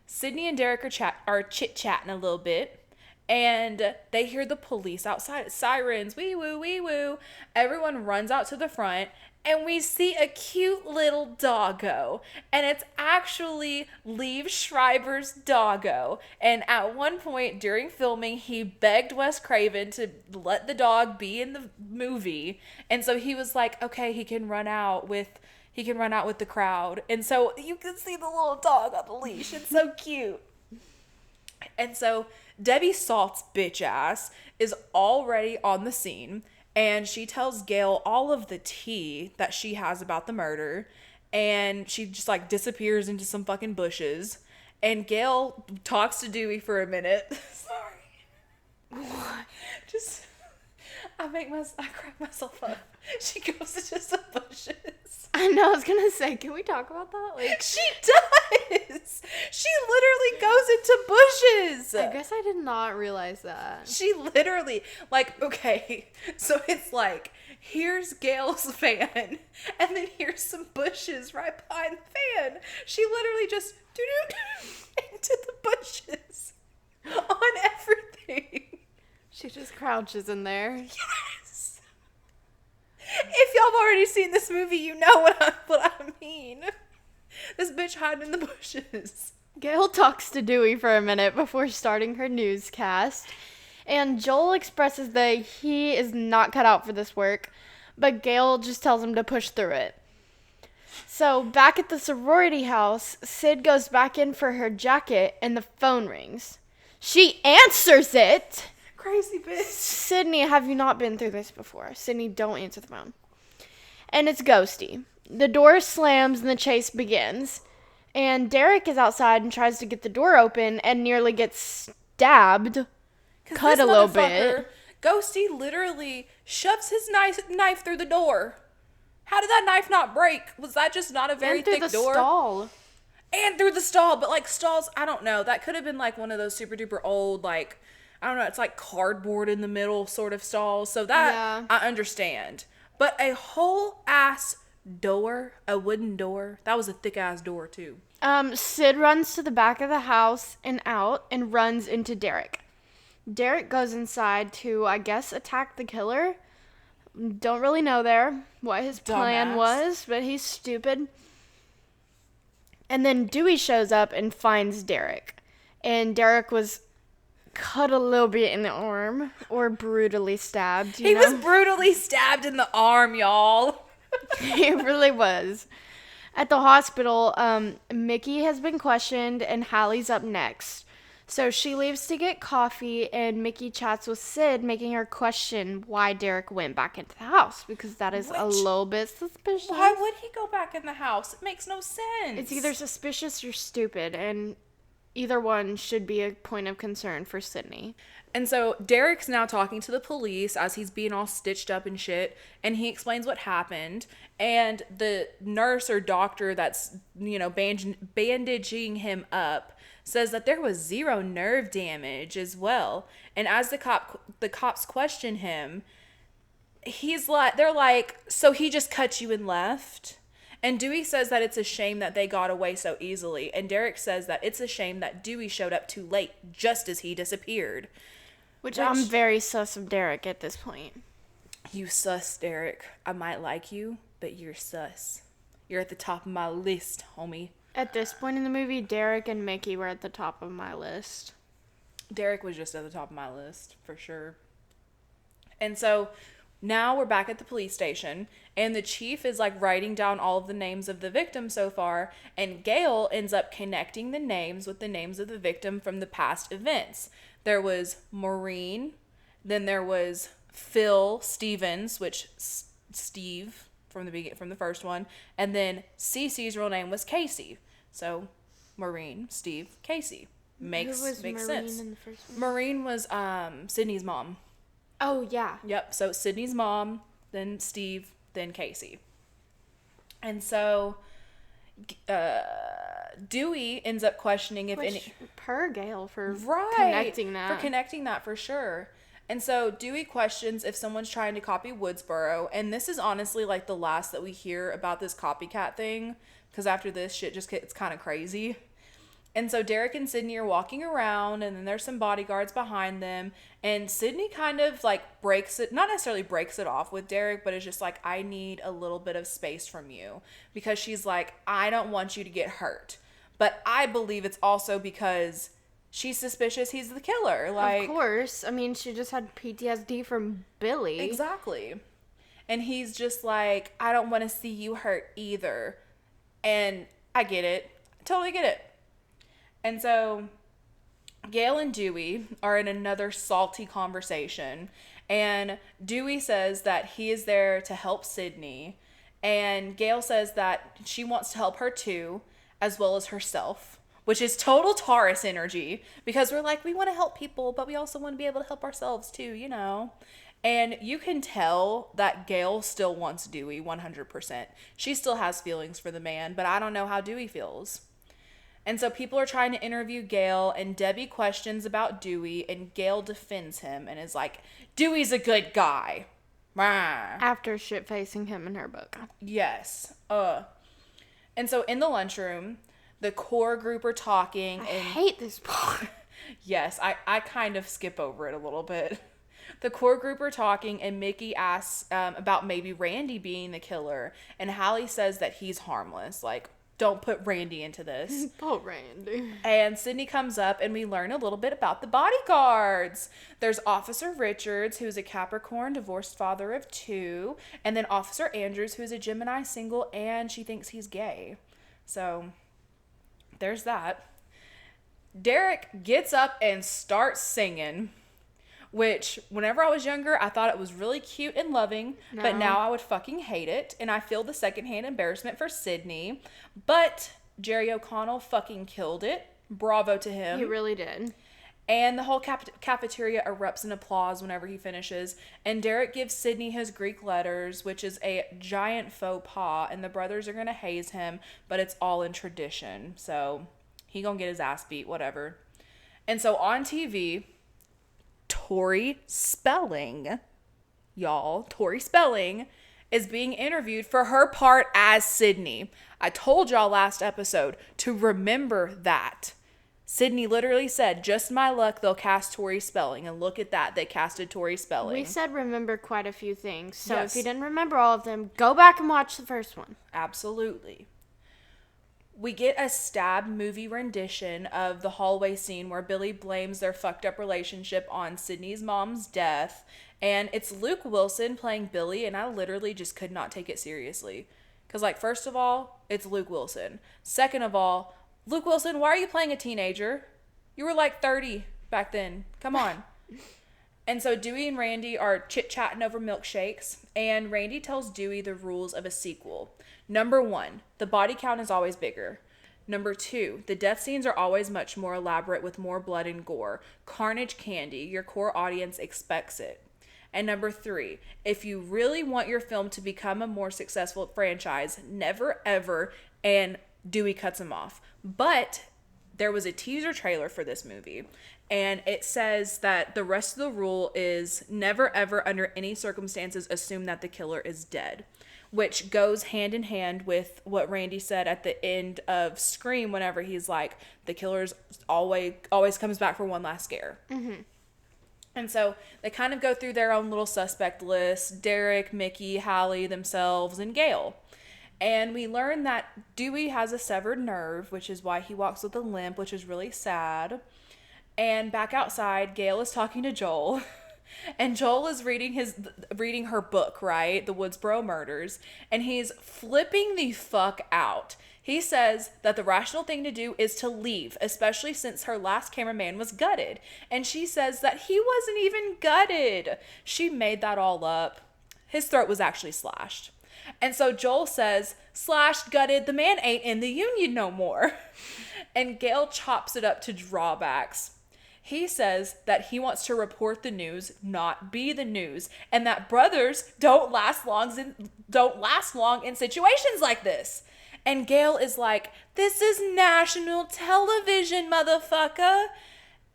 S2: Sidney and Derek are chit-chatting a little bit. And they hear the police outside, sirens, wee woo, wee woo. Everyone runs out to the front, and we see a cute little doggo. And it's actually Liev Schreiber's doggo. And at one point during filming, he begged Wes Craven to let the dog be in the movie. And so he was like, okay, he can run out with the crowd. And so you can see the little dog on the leash. It's so cute. And so Debbie Salt's bitch ass is already on the scene, and she tells Gale all of the tea that she has about the murder, and she just like disappears into some fucking bushes, and Gale talks to Dewey for a minute. Sorry. What? I crack myself up. She goes into some bushes.
S1: I know, I was gonna say, can we talk about that? Like,
S2: she does. She literally goes into bushes.
S1: I guess I did not realize that.
S2: She literally, like, okay, so it's like, here's Gale's fan, and then here's some bushes right behind the fan. She literally just into the bushes on everything.
S1: She just crouches in there.
S2: Yes. If y'all have already seen this movie, you know what I mean. This bitch hiding in the bushes.
S1: Gale talks to Dewey for a minute before starting her newscast, and Joel expresses that he is not cut out for this work, but Gale just tells him to push through it. So back at the sorority house, Sid goes back in for her jacket, and the phone rings. She answers it.
S2: Crazy bitch.
S1: Sidney, have you not been through this before? Sidney, don't answer the phone. And it's Ghosty. The door slams and the chase begins. And Derek is outside and tries to get the door open and nearly gets stabbed. Cut a little bit.
S2: Ghosty literally shoves his knife through the door. How did that knife not break? Was that just not a very thick door?
S1: And through the stall.
S2: And through the stall. But like stalls, I don't know. That could have been like one of those super duper old, like, I don't know, it's like cardboard in the middle sort of stalls. So that, yeah. I understand. But a whole ass door, a wooden door, that was a thick ass door too.
S1: Sid runs to the back of the house and out and runs into Derek. Derek goes inside to, I guess, attack the killer. Don't really know what his plan was, but he's stupid. And then Dewey shows up and finds Derek. And Derek was cut a little bit in the arm, or brutally stabbed.
S2: He was brutally stabbed in the arm, y'all.
S1: He really was. At the hospital, Mickey has been questioned, and Hallie's up next. So she leaves to get coffee, and Mickey chats with Sid, making her question why Derek went back into the house, because that is a little bit suspicious.
S2: Why would he go back in the house? It makes no sense.
S1: It's either suspicious or stupid, and either one should be a point of concern for Sidney.
S2: And so Derek's now talking to the police as he's being all stitched up and shit, and he explains what happened. And the nurse or doctor that's, bandaging him up says that there was 0 nerve damage as well. And as the cops question him, they're like, so he just cut you and left? And Dewey says that it's a shame that they got away so easily. And Derek says that it's a shame that Dewey showed up too late, just as he disappeared.
S1: Which I'm very sus of Derek at this point.
S2: You sus, Derek. I might like you, but you're sus. You're at the top of my list, homie.
S1: At this point in the movie, Derek and Mickey were at the top of my list.
S2: Derek was just at the top of my list, for sure. And so now we're back at the police station, and the chief is like writing down all of the names of the victims so far, and Gale ends up connecting the names with the names of the victim from the past events. There was Maureen, then there was Phil Stevens, which Steve from the first one, and then Cece's real name was Casey. So Maureen, Steve, Casey. Makes
S1: Maureen
S2: sense.
S1: in the first one?
S2: Maureen was Sidney's mom.
S1: Oh, yeah.
S2: Yep. So Sidney's mom, then Steve, then Casey. And so Dewey ends up questioning if any...
S1: Per Gale for
S2: Right.
S1: connecting that.
S2: For connecting that, for sure. And so Dewey questions if someone's trying to copy Woodsboro. And this is honestly like the last that we hear about this copycat thing. Because after this, shit just gets kind of crazy. And so Derek and Sidney are walking around, and then there's some bodyguards behind them. And Sidney kind of like breaks it, not necessarily breaks it off with Derek, but is just like, I need a little bit of space from you. Because she's like, I don't want you to get hurt. But I believe it's also because she's suspicious he's the killer. Like,
S1: of course. I mean, she just had PTSD from Billy.
S2: Exactly. And he's just like, I don't want to see you hurt either. And I get it. I totally get it. And so Gale and Dewey are in another salty conversation. And Dewey says that he is there to help Sidney. And Gale says that she wants to help her too, as well as herself. Which is total Taurus energy. Because we're like, we want to help people, but we also want to be able to help ourselves too, you know. And you can tell that Gale still wants Dewey 100%. She still has feelings for the man, but I don't know how Dewey feels. And so people are trying to interview Gale, and Debbie questions about Dewey, and Gale defends him and is like, Dewey's a good guy.
S1: After shit-facing him in her book.
S2: Yes. And so in the lunchroom, the core group are talking.
S1: I hate this part.
S2: Yes, I kind of skip over it a little bit. The core group are talking, and Mickey asks about maybe Randy being the killer, and Hallie says that he's harmless. Like, don't put Randy into this.
S1: Poor Randy.
S2: And Sidney comes up, and we learn a little bit about the bodyguards. There's Officer Richards, who's a Capricorn, divorced father of 2. And then Officer Andrews, who's a Gemini single, and she thinks he's gay. So, there's that. Derek gets up and starts singing. Which, whenever I was younger, I thought it was really cute and loving. No. But now I would fucking hate it. And I feel the secondhand embarrassment for Sidney. But Jerry O'Connell fucking killed it. Bravo to him.
S1: He really did.
S2: And the whole cafeteria erupts in applause whenever he finishes. And Derek gives Sidney his Greek letters, which is a giant faux pas. And the brothers are going to haze him. But it's all in tradition. So he gonna get his ass beat, whatever. And so on TV... Tori Spelling, y'all, Tori Spelling is being interviewed for her part as Sidney. I told y'all last episode to remember that. Sidney literally said, just my luck, they'll cast Tori Spelling. And look at that, they casted Tori Spelling.
S1: We said remember quite a few things. So
S2: yes.
S1: If you didn't remember all of them, go back and watch the first one.
S2: Absolutely. We get a stab movie rendition of the hallway scene where Billy blames their fucked up relationship on Sidney's mom's death. And it's Luke Wilson playing Billy, and I literally just could not take it seriously. Because, like, first of all, it's Luke Wilson. Second of all, Luke Wilson, why are you playing a teenager? You were like 30 back then. Come on. And so Dewey and Randy are chit-chatting over milkshakes, and Randy tells Dewey the rules of a sequel. Number 1, the body count is always bigger. Number 2, the death scenes are always much more elaborate with more blood and gore. Carnage candy, your core audience expects it. And number 3, if you really want your film to become a more successful franchise, never ever, and Dewey cuts him off. But there was a teaser trailer for this movie, And it says that the rest of the rule is never ever under any circumstances assume that the killer is dead, which goes hand in hand with what Randy said at the end of Scream whenever he's like, the killer's always comes back for one last scare. Mm-hmm. And so they kind of go through their own little suspect list: Derek, Mickey, Hallie, themselves, and Gale. And we learn that Dewey has a severed nerve, which is why he walks with a limp, which is really sad. And back outside, Gale is talking to Joel. And Joel is reading her book, right? The Woodsboro Murders. And he's flipping the fuck out. He says that the rational thing to do is to leave, especially since her last cameraman was gutted. And she says that he wasn't even gutted. She made that all up. His throat was actually slashed. And so Joel says, slashed, gutted, the man ain't in the union no more. And Gale chops it up to drawbacks. He says that he wants to report the news, not be the news, and that brothers don't last long in situations like this. And Gale is like, this is national television, motherfucker,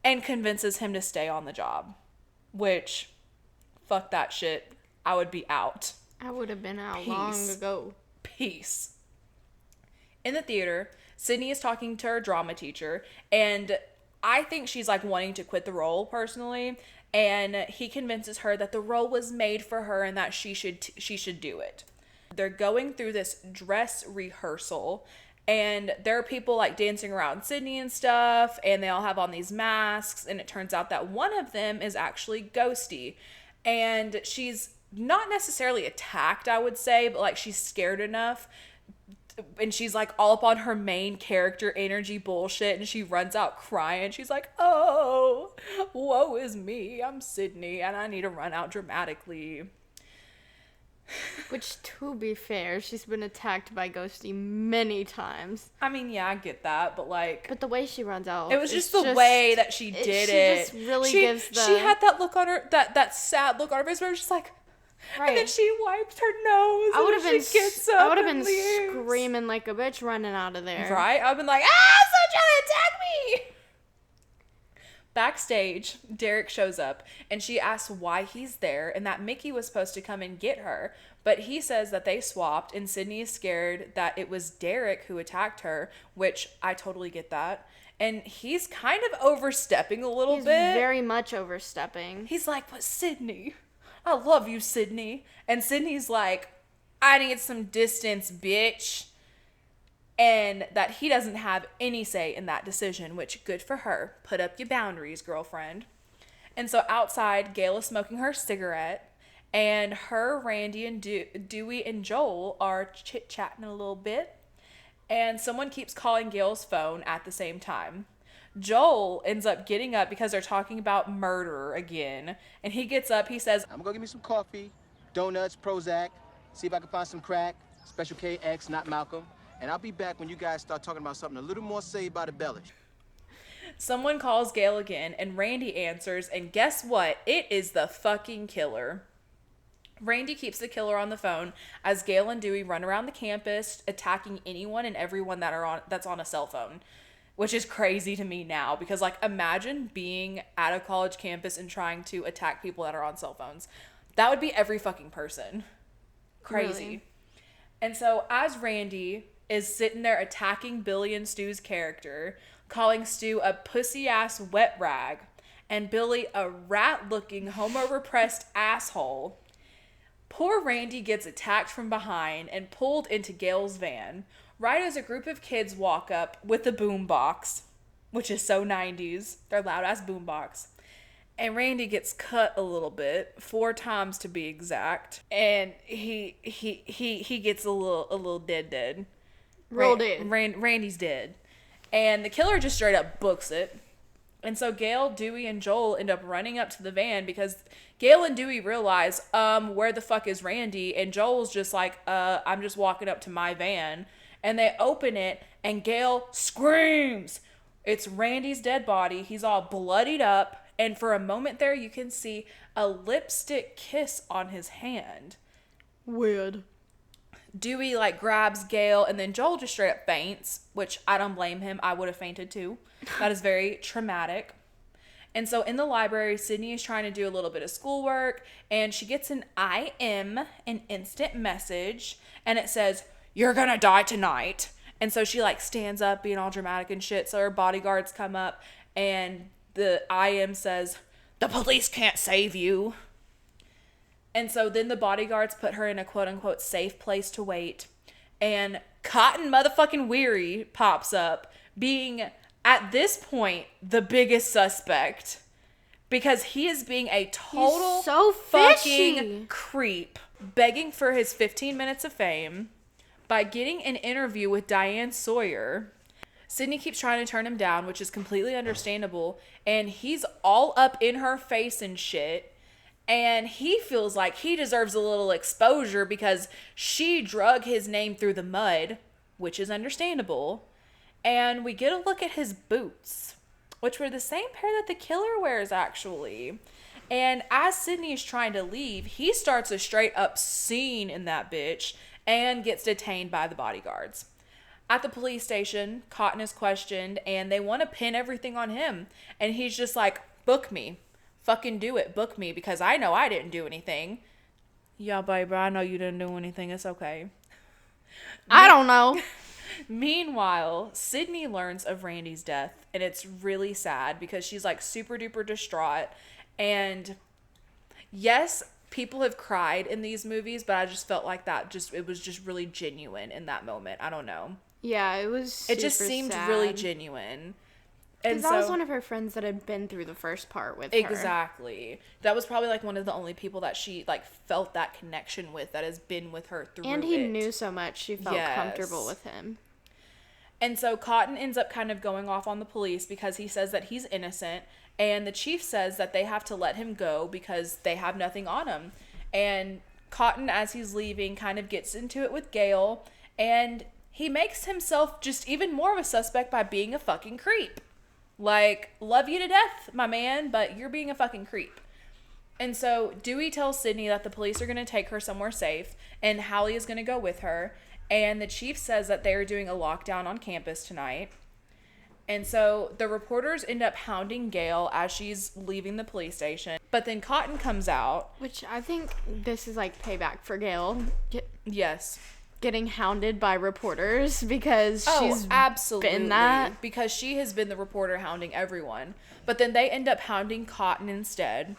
S2: and convinces him to stay on the job. Which, fuck that shit. I would be out.
S1: I would have been out long ago.
S2: Peace. In the theater, Sidney is talking to her drama teacher, and I think she's like wanting to quit the role personally, and he convinces her that the role was made for her and that she should do it. They're going through this dress rehearsal, and there are people like dancing around Sidney and stuff, and they all have on these masks, and it turns out that one of them is actually Ghosty, and she's not necessarily attacked, I would say, but like she's scared enough, and she's like all up on her main character energy bullshit, and she runs out crying. She's like, oh, woe is me, I'm Sidney, and I need to run out dramatically.
S1: Which, to be fair, she's been attacked by Ghosty many times.
S2: I mean, yeah, I get that, but like...
S1: But the way she runs out...
S2: It was just the way that she did it.
S1: She just really gives the...
S2: She had that look on her, that sad look on her face where it was just like... Right. And then she wiped her nose. I would have been
S1: screaming like a bitch running out of there.
S2: Right? I would have been like, someone trying to attack me! Backstage, Derek shows up, and she asks why he's there and that Mickey was supposed to come and get her. But he says that they swapped, and Sidney is scared that it was Derek who attacked her, which I totally get that. And he's kind of overstepping a little bit.
S1: He's very much overstepping.
S2: He's like, but Sidney, I love you, Sidney. And Sidney's like, I need some distance, bitch. And that he doesn't have any say in that decision, which, good for her. Put up your boundaries, girlfriend. And so outside, Gale is smoking her cigarette, and her, Randy, and Dewey and Joel are chit-chatting a little bit, and someone keeps calling Gale's phone at the same time. Joel ends up getting up because they're talking about murder again, and he gets up, he says,
S4: I'm gonna go get me some coffee, donuts, Prozac, see if I can find some crack, Special K, X, not Malcolm. And I'll be back when you guys start talking about something a little more saved by the bellish.
S2: Someone calls Gale again, and Randy answers, and guess what? It is the fucking killer. Randy keeps the killer on the phone as Gale and Dewey run around the campus, attacking anyone and everyone that's on a cell phone, which is crazy to me now, because like imagine being at a college campus and trying to attack people that are on cell phones. That would be every fucking person. Crazy. Really? And so as Randy is sitting there attacking Billy and Stu's character, calling Stu a pussy-ass wet rag, and Billy a rat-looking, homo-repressed asshole, poor Randy gets attacked from behind and pulled into Gale's van, right as a group of kids walk up with the boombox, which is so 90s, their loud-ass boombox. And Randy gets cut a little bit, 4 times to be exact, and he gets a little dead. Randy's dead. And the killer just straight up books it. And so Gale, Dewey, and Joel end up running up to the van because Gale and Dewey realize, where the fuck is Randy? And Joel's just like, I'm just walking up to my van. And they open it, and Gale screams. It's Randy's dead body. He's all bloodied up. And for a moment there, you can see a lipstick kiss on his hand.
S1: Weird.
S2: Dewey like grabs Gale, and then Joel just straight up faints, which I don't blame him. I would have fainted too. That is very traumatic. And so in the library, Sidney is trying to do a little bit of schoolwork, and she gets an IM, an instant message, and it says, "You're gonna die tonight." And so she like stands up being all dramatic and shit. So her bodyguards come up, and the IM says, "The police can't save you." And so then the bodyguards put her in a quote unquote safe place to wait. And Cotton motherfucking Weary pops up, being at this point the biggest suspect, because he is being a total
S1: He's so
S2: fucking
S1: fishy.
S2: creep, begging for his 15 minutes of fame by getting an interview with Diane Sawyer. Sidney keeps trying to turn him down, which is completely understandable, and he's all up in her face and shit. And he feels like he deserves a little exposure because she drug his name through the mud, which is understandable. And we get a look at his boots, which were the same pair that the killer wears, actually. And as Sidney is trying to leave, he starts a straight up scene in that bitch and gets detained by the bodyguards. At the police station, Cotton is questioned, and they want to pin everything on him. And he's just like, "Book me. Fucking do it. Book me, because I know I didn't do anything." "Yeah, baby, I know you didn't do anything. It's okay."
S1: I don't know.
S2: Meanwhile, Sidney learns of Randy's death, and it's really sad because she's like super duper distraught. And yes, people have cried in these movies, but I just felt like it was just really genuine in that moment. I don't know.
S1: Yeah, it was.
S2: It just seemed really genuine. And
S1: that was one of her friends that had been through the first part with her.
S2: Exactly. That was probably like one of the only people that she like felt that connection with, that has been with her through
S1: and
S2: it.
S1: he knew so much, she felt
S2: Yes.
S1: comfortable with him.
S2: And so Cotton ends up kind of going off on the police because he says that he's innocent, and the chief says that they have to let him go because they have nothing on him. And Cotton, as he's leaving, kind of gets into it with Gale, and he makes himself just even more of a suspect by being a fucking creep. Like, love you to death, my man, but you're being a fucking creep. And so Dewey tells Sidney that the police are going to take her somewhere safe, and Hallie is going to go with her. And the chief says that they are doing a lockdown on campus tonight. And so the reporters end up hounding Gale as she's leaving the police station. But then Cotton comes out.
S1: Which I think this is like payback for Gale.
S2: Yes.
S1: Getting hounded by reporters because she's
S2: absolutely
S1: been that.
S2: Because she has been the reporter hounding everyone. But then they end up hounding Cotton instead.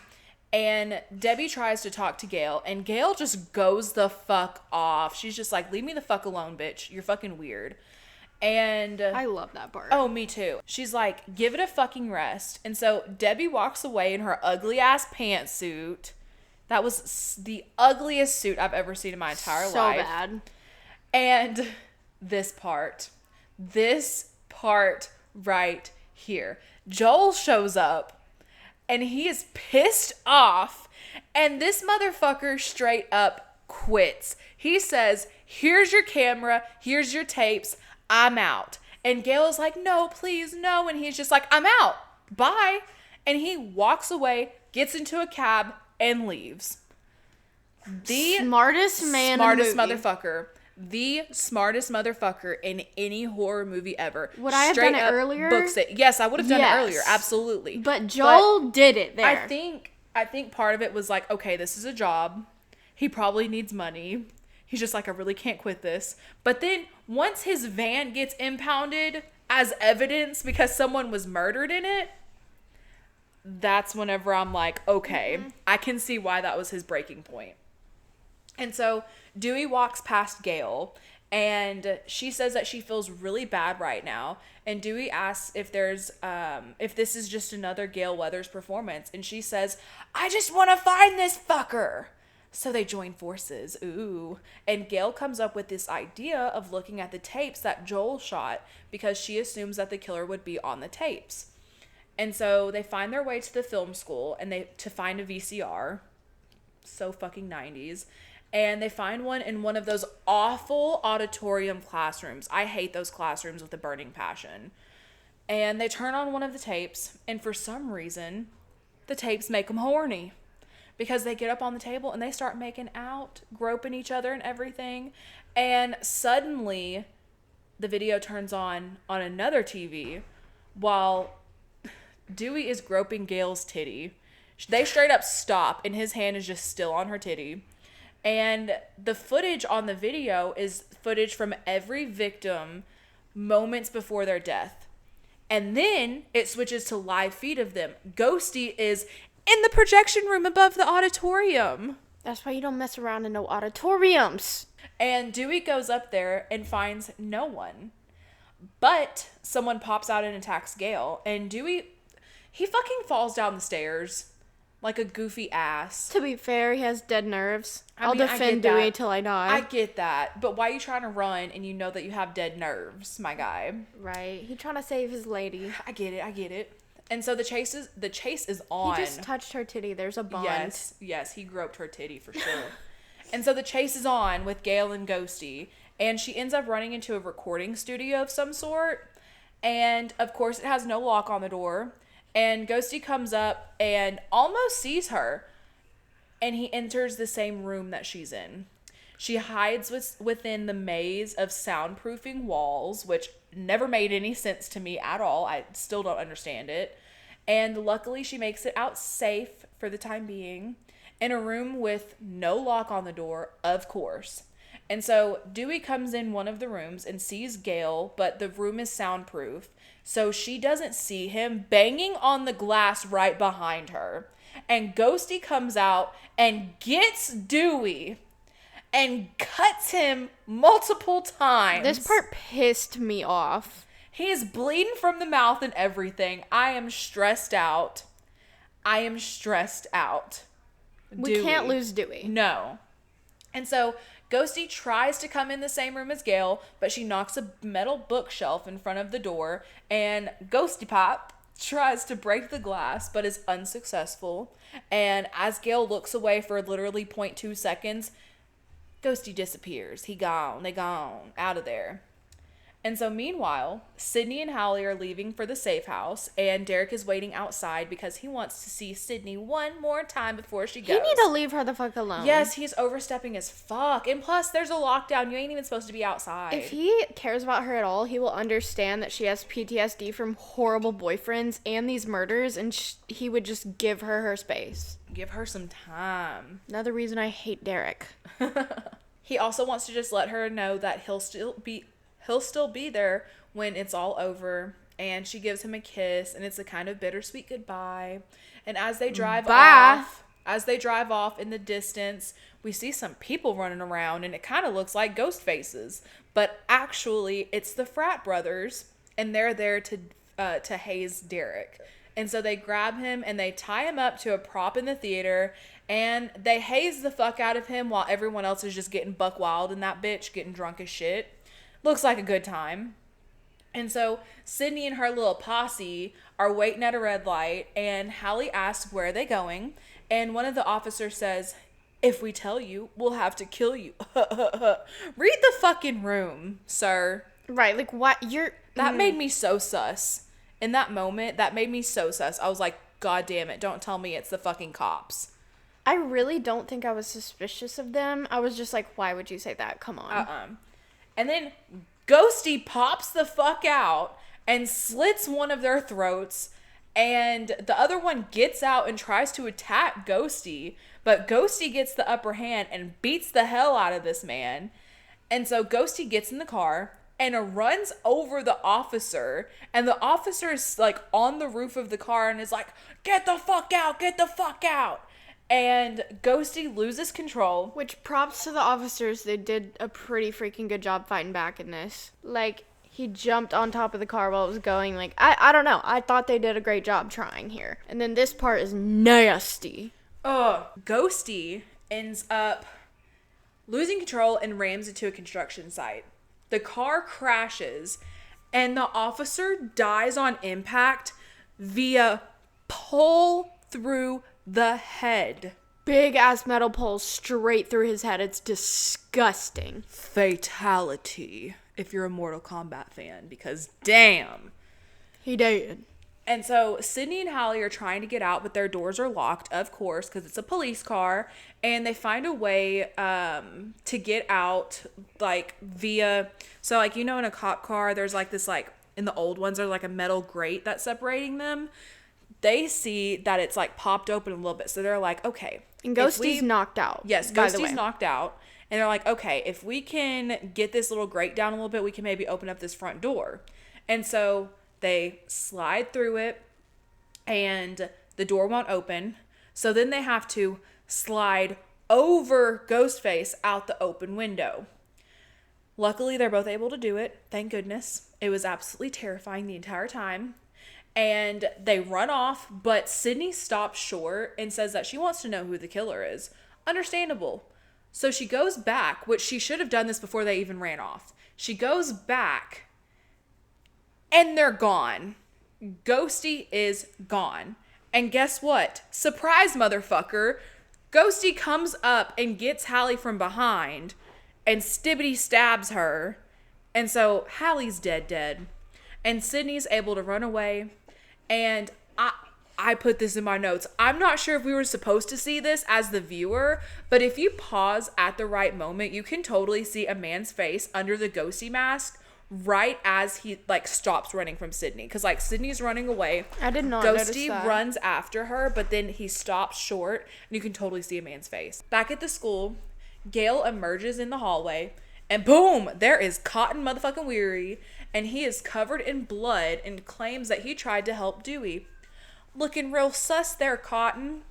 S2: And Debbie tries to talk to Gale, and Gale just goes the fuck off. She's just like, "Leave me the fuck alone, bitch. You're fucking weird." And
S1: I love that part.
S2: oh, me too. She's like, "Give it a fucking rest." And so Debbie walks away in her ugly ass pantsuit. That was the ugliest suit I've ever seen in my entire life.
S1: So bad.
S2: And this part right here. Joel shows up, and he is pissed off, and this motherfucker straight up quits. He says, "Here's your camera, here's your tapes, I'm out." And Gale is like, "No, please, no." And he's just like, "I'm out, bye." And he walks away, gets into a cab, and leaves. The
S1: Smartest man
S2: smartest
S1: in the movie.
S2: motherfucker. The smartest motherfucker in any horror movie ever.
S1: Would I have
S2: Straight
S1: done it
S2: up
S1: earlier?
S2: Books it. Yes, I would have done it
S1: Yes.
S2: earlier. Absolutely.
S1: But Joel did it there.
S2: I think part of it was like, okay, this is a job. He probably needs money. He's just like, I really can't quit this. But then once his van gets impounded as evidence because someone was murdered in it, that's whenever I'm like, okay, I can see why that was his breaking point. And so Dewey walks past Gale, and she says that she feels really bad right now. And Dewey asks if this is just another Gale Weathers performance. And she says, "I just want to find this fucker." So they join forces. Ooh. And Gale comes up with this idea of looking at the tapes that Joel shot because she assumes that the killer would be on the tapes. And so they find their way to the film school to find a VCR. So fucking 90s. And they find one in one of those awful auditorium classrooms. I hate those classrooms with a burning passion. And they turn on one of the tapes, and for some reason, the tapes make them horny. Because they get up on the table and they start making out, groping each other and everything. And suddenly, the video turns on another TV while Dewey is groping Gale's titty. They straight up stop, and his hand is just still on her titty. And the footage on the video is footage from every victim moments before their death. And then it switches to live feed of them. Ghosty is in the projection room above the auditorium.
S1: That's why you don't mess around in no auditoriums.
S2: And Dewey goes up there and finds no one. But someone pops out and attacks Gale. And Dewey, he fucking falls down the stairs like a goofy ass.
S1: To be fair, he has dead nerves.
S2: I
S1: I'll
S2: mean, I
S1: defend
S2: get that.
S1: Dewey till I die.
S2: I get that. But why are you trying to run and you know that you have dead nerves, my guy?
S1: Right. He trying to save his lady.
S2: I get it. And so the chase is on.
S1: He just touched her titty. There's a bond.
S2: Yes, he groped her titty for sure. And so the chase is on with Gale and Ghosty, and she ends up running into a recording studio of some sort. And of course, it has no lock on the door. And Ghosty comes up and almost sees her, and he enters the same room that she's in. She hides within the maze of soundproofing walls, which never made any sense to me at all. I still don't understand it. And luckily, she makes it out safe for the time being in a room with no lock on the door, of course. And so Dewey comes in one of the rooms and sees Gale, but the room is soundproof. So she doesn't see him banging on the glass right behind her. And Ghosty comes out and gets Dewey and cuts him multiple times.
S1: This part pissed me off.
S2: He is bleeding from the mouth and everything. I am stressed out.
S1: We can't lose Dewey.
S2: No. And so Ghosty tries to come in the same room as Gale, but she knocks a metal bookshelf in front of the door, and Ghosty Pop tries to break the glass, but is unsuccessful. And as Gale looks away for literally 0.2 seconds, Ghosty disappears. They gone, out of there. And so meanwhile, Sidney and Hallie are leaving for the safe house, and Derek is waiting outside because he wants to see Sidney one more time before she goes.
S1: You need to leave her the fuck alone.
S2: Yes, he's overstepping as fuck. And plus, there's a lockdown. You ain't even supposed to be outside.
S1: If he cares about her at all, he will understand that she has PTSD from horrible boyfriends and these murders, and he would just give her space.
S2: Give her some time.
S1: Another reason I hate Derek.
S2: He also wants to just let her know that he'll still be there when it's all over. And she gives him a kiss, and it's a kind of bittersweet goodbye. And as they drive off in the distance, we see some people running around, and it kind of looks like ghost faces. But actually, it's the frat brothers, and they're there to haze Derek. And so they grab him and they tie him up to a prop in the theater, and they haze the fuck out of him while everyone else is just getting buck wild in that bitch, getting drunk as shit. Looks like a good time. And so Sidney and her little posse are waiting at a red light, and Hallie asks where are they going, and one of the officers says, "If we tell you, we'll have to kill you." Read the fucking room, sir.
S1: Right, like what?
S2: That made me so sus. In that moment, that made me so sus. I was like, God damn it, don't tell me it's the fucking cops.
S1: I really don't think I was suspicious of them. I was just like, why would you say that? Come on.
S2: And then Ghosty pops the fuck out and slits one of their throats, and the other one gets out and tries to attack Ghosty, but Ghosty gets the upper hand and beats the hell out of this man. And so Ghosty gets in the car and runs over the officer, and the officer is like on the roof of the car and is like, get the fuck out. And Ghosty loses control.
S1: Which, props to the officers, they did a pretty freaking good job fighting back in this. Like, he jumped on top of the car while it was going. Like, I don't know. I thought they did a great job trying here. And then this part is nasty.
S2: Ghosty ends up losing control and rams into a construction site. The car crashes, and the officer dies on impact via pole through the head.
S1: Big ass metal pole straight through his head. It's disgusting.
S2: Fatality, if you're a Mortal Kombat fan, because damn.
S1: He did.
S2: And so Sidney and Hallie are trying to get out, but their doors are locked, of course, because it's a police car. And they find a way to get out, like, via... So, like, you know, in a cop car, there's, like, this, like... In the old ones, there's, like, a metal grate that's separating them. they see that it's like popped open a little bit. So they're like, okay.
S1: And Ghosty's knocked out.
S2: Yes,
S1: by the
S2: Ghosty's
S1: way.
S2: knocked out. And they're like, okay, if we can get this little grate down a little bit, we can maybe open up this front door. And so they slide through it and the door won't open. So then they have to slide over Ghostface out the open window. Luckily, they're both able to do it. Thank goodness. It was absolutely terrifying the entire time. And they run off, but Sidney stops short and says that she wants to know who the killer is. Understandable. So she goes back, which she should have done this before they even ran off. She goes back, and they're gone. Ghosty is gone. And guess what? Surprise, motherfucker. Ghosty comes up and gets Hallie from behind and stibbity stabs her. And so Hallie's dead. And Sidney's able to run away. And I put this in my notes. I'm not sure if we were supposed to see this as the viewer, but if you pause at the right moment, you can totally see a man's face under the ghosty mask right as he like stops running from Sidney. Because like Sidney's running away.
S1: I did not notice
S2: Ghosty
S1: that.
S2: runs after her, but then he stops short and you can totally see a man's face. Back at the school, Gale emerges in the hallway and boom, there is Cotton motherfucking Weary, and he is covered in blood and claims that he tried to help Dewey. Looking real sus there, Cotton.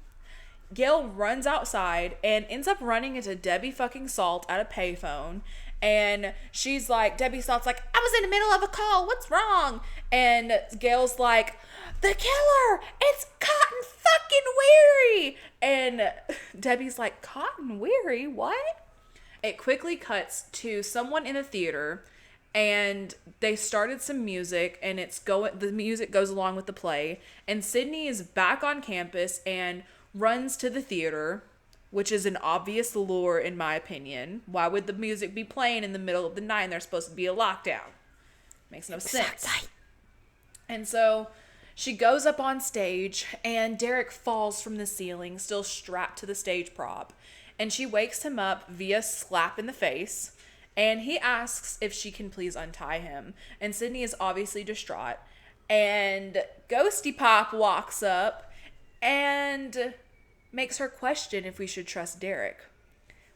S2: Gale runs outside and ends up running into Debbie fucking Salt at a payphone. And she's like, Debbie Salt's like, I was in the middle of a call. What's wrong? And Gale's like, the killer! It's Cotton fucking Weary! And Debbie's like, Cotton Weary? What? It quickly cuts to someone in a theater, and they started some music, and the music goes along with the play, and Sidney is back on campus and runs to the theater, which is an obvious lure in my opinion. Why would the music be playing in the middle of the night and there's supposed to be a lockdown? Makes no sense. And so she goes up on stage, and Derek falls from the ceiling, still strapped to the stage prop. And she wakes him up via slap in the face. And he asks if she can please untie him. And Sidney is obviously distraught. And Ghosty Pop walks up and makes her question if we should trust Derek.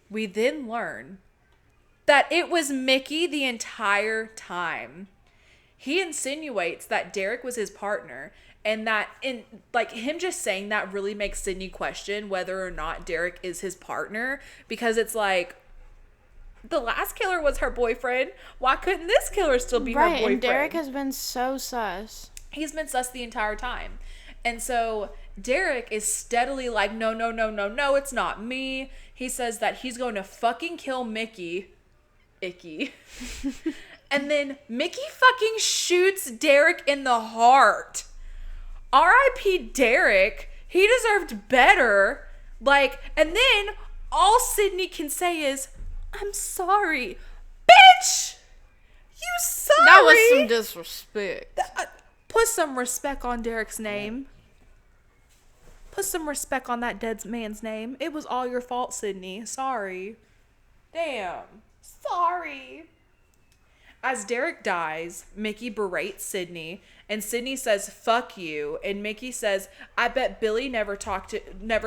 S2: We then learn that it was Mickey the entire time. He insinuates that Derek was his partner, and that him just saying that really makes Sidney question whether or not Derek is his partner, because it's like, the last killer was her boyfriend. Why couldn't this killer still be her boyfriend?
S1: Right, and Derek has been so sus.
S2: He's been sus the entire time. And so Derek is steadily like, no, it's not me. He says that he's going to fucking kill Mickey. Icky. And then Mickey fucking shoots Derek in the heart. R.I.P. Derek. He deserved better. And then all Sidney can say is, I'm sorry. Bitch! You sorry?
S1: That was some disrespect.
S2: Put some respect on Derek's name. Put some respect on that dead man's name. It was all your fault, Sidney. Sorry. Damn. Sorry. As Derek dies, Mickey berates Sidney, and Sidney says, fuck you. And Mickey says, I bet Billy never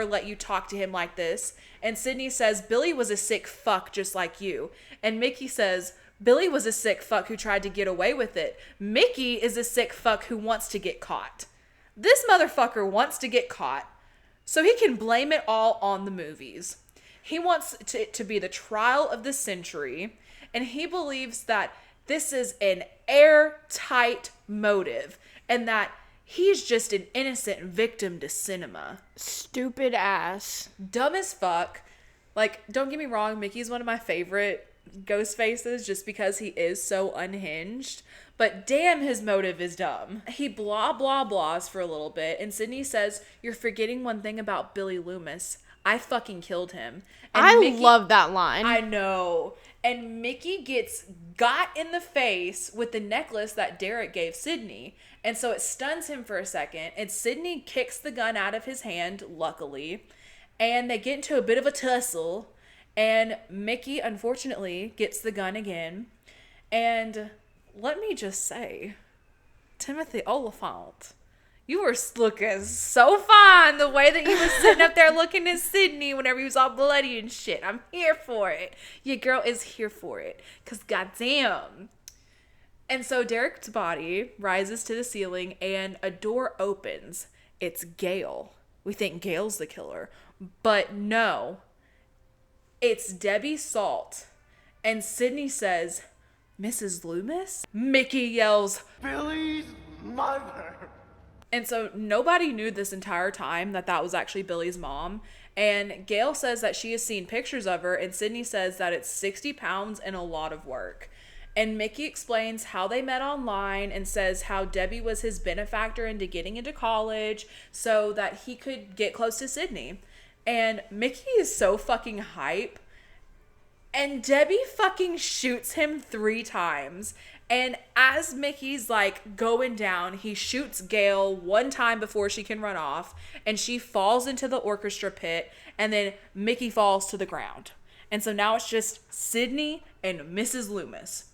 S2: let you talk to him like this. And Sidney says, Billy was a sick fuck just like you. And Mickey says, Billy was a sick fuck who tried to get away with it. Mickey is a sick fuck who wants to get caught. This motherfucker wants to get caught so he can blame it all on the movies. He wants it to be the trial of the century, and he believes that this is an airtight motive and that he's just an innocent victim to cinema.
S1: Stupid ass.
S2: Dumb as fuck. Don't get me wrong, Mickey's one of my favorite ghost faces just because he is so unhinged. But damn, his motive is dumb. He blah, blah, blahs for a little bit, and Sidney says, you're forgetting one thing about Billy Loomis. I fucking killed him. And
S1: Mickey, love that line.
S2: I know. And Mickey gets got in the face with the necklace that Derek gave Sidney. And so it stuns him for a second. And Sidney kicks the gun out of his hand, luckily. And they get into a bit of a tussle. And Mickey, unfortunately, gets the gun again. And let me just say, Timothy Oliphant You were looking so fine the way that you was sitting up there looking at Sidney whenever he was all bloody and shit. I'm here for it. Your girl is here for it. Because goddamn. And so Derek's body rises to the ceiling and a door opens. It's Gale. We think Gale's the killer. But no. It's Debbie Salt. And Sidney says, Mrs. Loomis? Mickey yells,
S5: Billy's mother.
S2: and so nobody knew this entire time that was actually Billy's mom. And Gail says that she has seen pictures of her, and Sidney says that it's 60 pounds and a lot of work. And Mickey explains how they met online and says how Debbie was his benefactor into getting into college so that he could get close to Sidney. And Mickey is so fucking hype. And Debbie fucking shoots him 3 times. And as Mickey's like going down, he shoots Gail 1 time before she can run off. And she falls into the orchestra pit. And then Mickey falls to the ground. And so now it's just Sidney and Mrs. Loomis.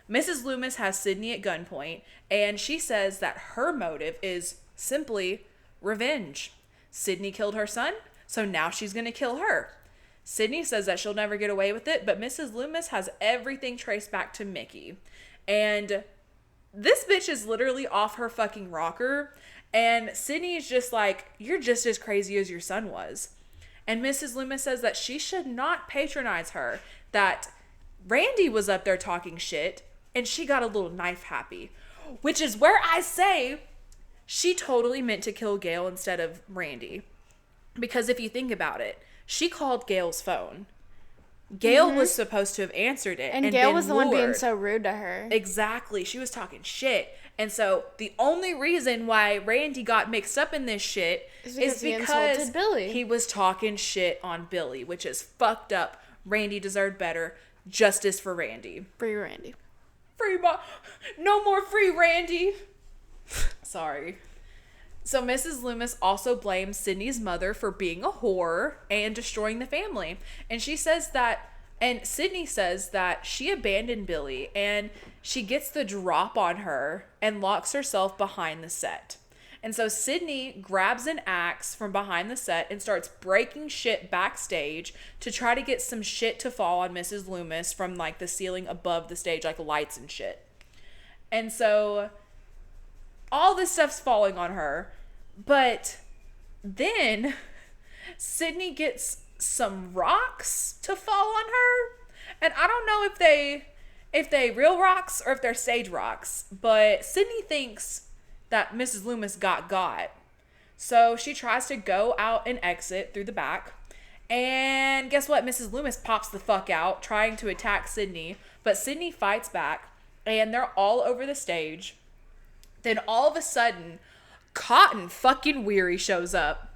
S2: Mrs. Loomis has Sidney at gunpoint. And she says that her motive is simply revenge. Sidney killed her son, so now she's going to kill her. Sidney says that she'll never get away with it, but Mrs. Loomis has everything traced back to Mickey. And this bitch is literally off her fucking rocker. And Sidney is just like, you're just as crazy as your son was. And Mrs. Loomis says that she should not patronize her, that Randy was up there talking shit, and she got a little knife happy. Which is where I say she totally meant to kill Gale instead of Randy. Because if you think about it, she called Gale's phone. Gale was supposed to have answered it.
S1: And Gale was the one being so rude to her.
S2: Exactly. She was talking shit. And so the only reason why Randy got mixed up in this shit is because
S1: he insulted Billy.
S2: He was talking shit on Billy, which is fucked up. Randy deserved better. Justice for Randy.
S1: Free Randy.
S2: No more free Randy. Sorry. So Mrs. Loomis also blames Sidney's mother for being a whore and destroying the family. And she says that, and Sidney says that she abandoned Billy and she gets the drop on her and locks herself behind the set. And so Sidney grabs an axe from behind the set and starts breaking shit backstage to try to get some shit to fall on Mrs. Loomis from like the ceiling above the stage, like lights and shit. And so all this stuff's falling on her, but then Sidney gets some rocks to fall on her, and I don't know if they real rocks or if they're stage rocks, but Sidney thinks that Mrs. Loomis got. So she tries to go out and exit through the back, and guess what? Mrs. Loomis pops the fuck out trying to attack Sidney, but Sidney fights back, and they're all over the stage. Then all of a sudden, Cotton fucking Weary shows up,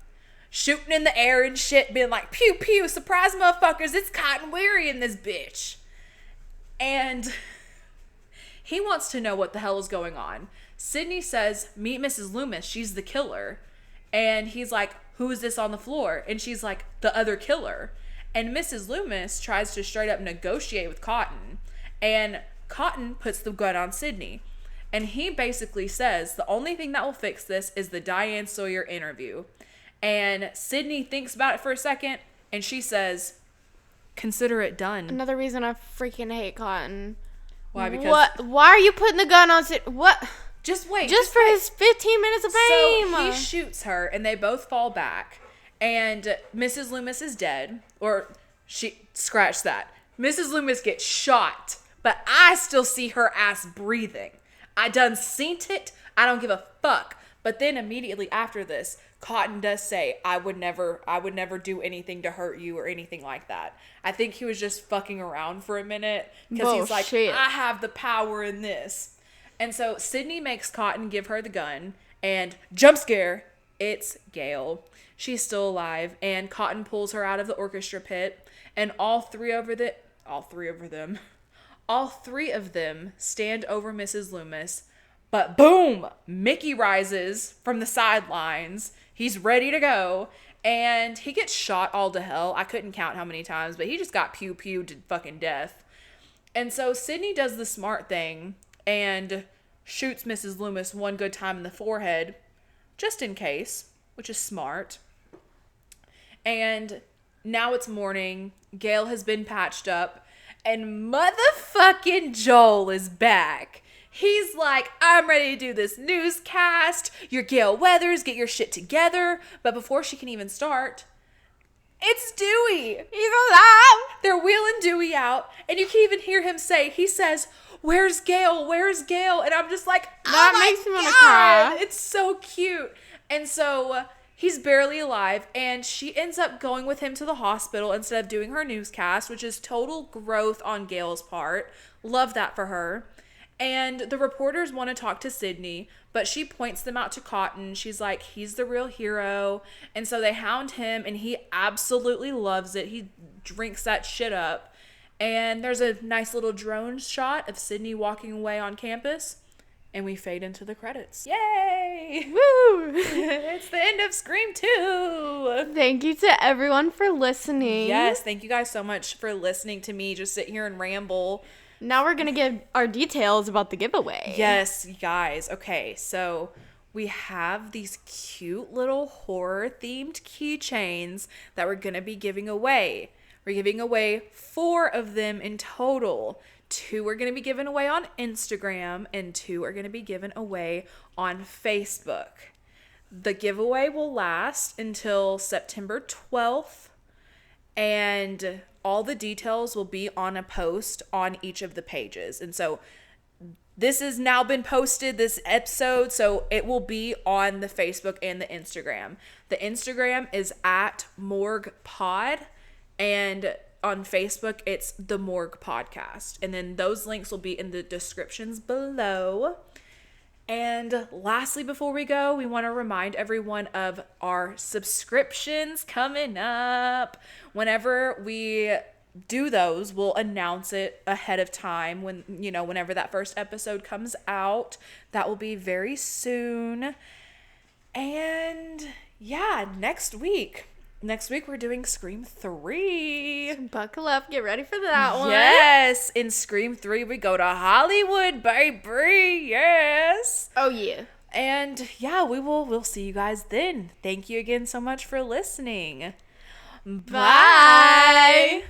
S2: shooting in the air and shit, being like, pew pew, surprise motherfuckers, it's Cotton Weary in this bitch. And he wants to know what the hell is going on. Sidney says, meet Mrs. Loomis, she's the killer. And he's like, who is this on the floor? And she's like, the other killer. And Mrs. Loomis tries to straight up negotiate with Cotton. And Cotton puts the gun on Sidney. And he basically says the only thing that will fix this is the Diane Sawyer interview. And Sidney thinks about it for a second, and she says, consider it done.
S1: Another reason I freaking hate Cotton.
S2: Why? Because
S1: what? Why are you putting the gun on Sid? What?
S2: Just wait.
S1: Just for his 15 minutes of fame.
S2: So he shoots her, and they both fall back. And Mrs. Loomis is dead. Or scratch that. Mrs. Loomis gets shot, but I still see her ass breathing. I done seen it. I don't give a fuck. But then immediately after this, Cotton does say, I would never do anything to hurt you or anything like that. I think he was just fucking around for a minute because he's like, I have the power in this. And so Sidney makes Cotton give her the gun, and jump scare, it's Gale. She's still alive, and Cotton pulls her out of the orchestra pit, and all three of them stand over Mrs. Loomis, but boom, Mickey rises from the sidelines. He's ready to go, and he gets shot all to hell. I couldn't count how many times, but he just got pew-pewed to fucking death. And so Sidney does the smart thing and shoots Mrs. Loomis one good time in the forehead, just in case, which is smart. And now it's morning. Gale has been patched up, and motherfucking Joel is back. He's like, I'm ready to do this newscast. You're Gale Weathers, get your shit together. But before she can even start, it's Dewey. He's alive. They're wheeling Dewey out, and you can even hear him say, he says, where's Gale? Where's Gale? And I'm just like,
S1: That makes me want to cry.
S2: it's so cute. And so he's barely alive, and she ends up going with him to the hospital instead of doing her newscast, which is total growth on Gale's part. Love that for her. And the reporters want to talk to Sidney, but she points them out to Cotton. She's like, he's the real hero. And so they hound him, and he absolutely loves it. He drinks that shit up. And there's a nice little drone shot of Sidney walking away on campus. And we fade into the credits. Yay!
S1: Woo!
S2: It's the end of Scream 2.
S1: Thank you to everyone for listening.
S2: Yes, thank you guys so much for listening to me just sit here and ramble.
S1: Now we're going to give our details about the giveaway.
S2: Yes, you guys. Okay, so we have these cute little horror-themed keychains that we're going to be giving away. We're giving away 4 of them in total. 2 are going to be given away on Instagram, and 2 are going to be given away on Facebook. The giveaway will last until September 12th, and all the details will be on a post on each of the pages. And so this has now been posted, this episode, so it will be on the Facebook and the Instagram. The Instagram is at Morgue Pod, and on Facebook, it's the Morgue Podcast. And then those links will be in the descriptions below. And lastly, before we go, we want to remind everyone of our subscriptions coming up. Whenever we do those, we'll announce it ahead of time when, whenever that first episode comes out. That will be very soon. And yeah, next week we're doing Scream 3.
S1: Buckle up. Get ready for that one.
S2: Yes. In Scream 3, we go to Hollywood, baby. Yes.
S1: Oh, yeah.
S2: And yeah, we'll see you guys then. Thank you again so much for listening. Bye.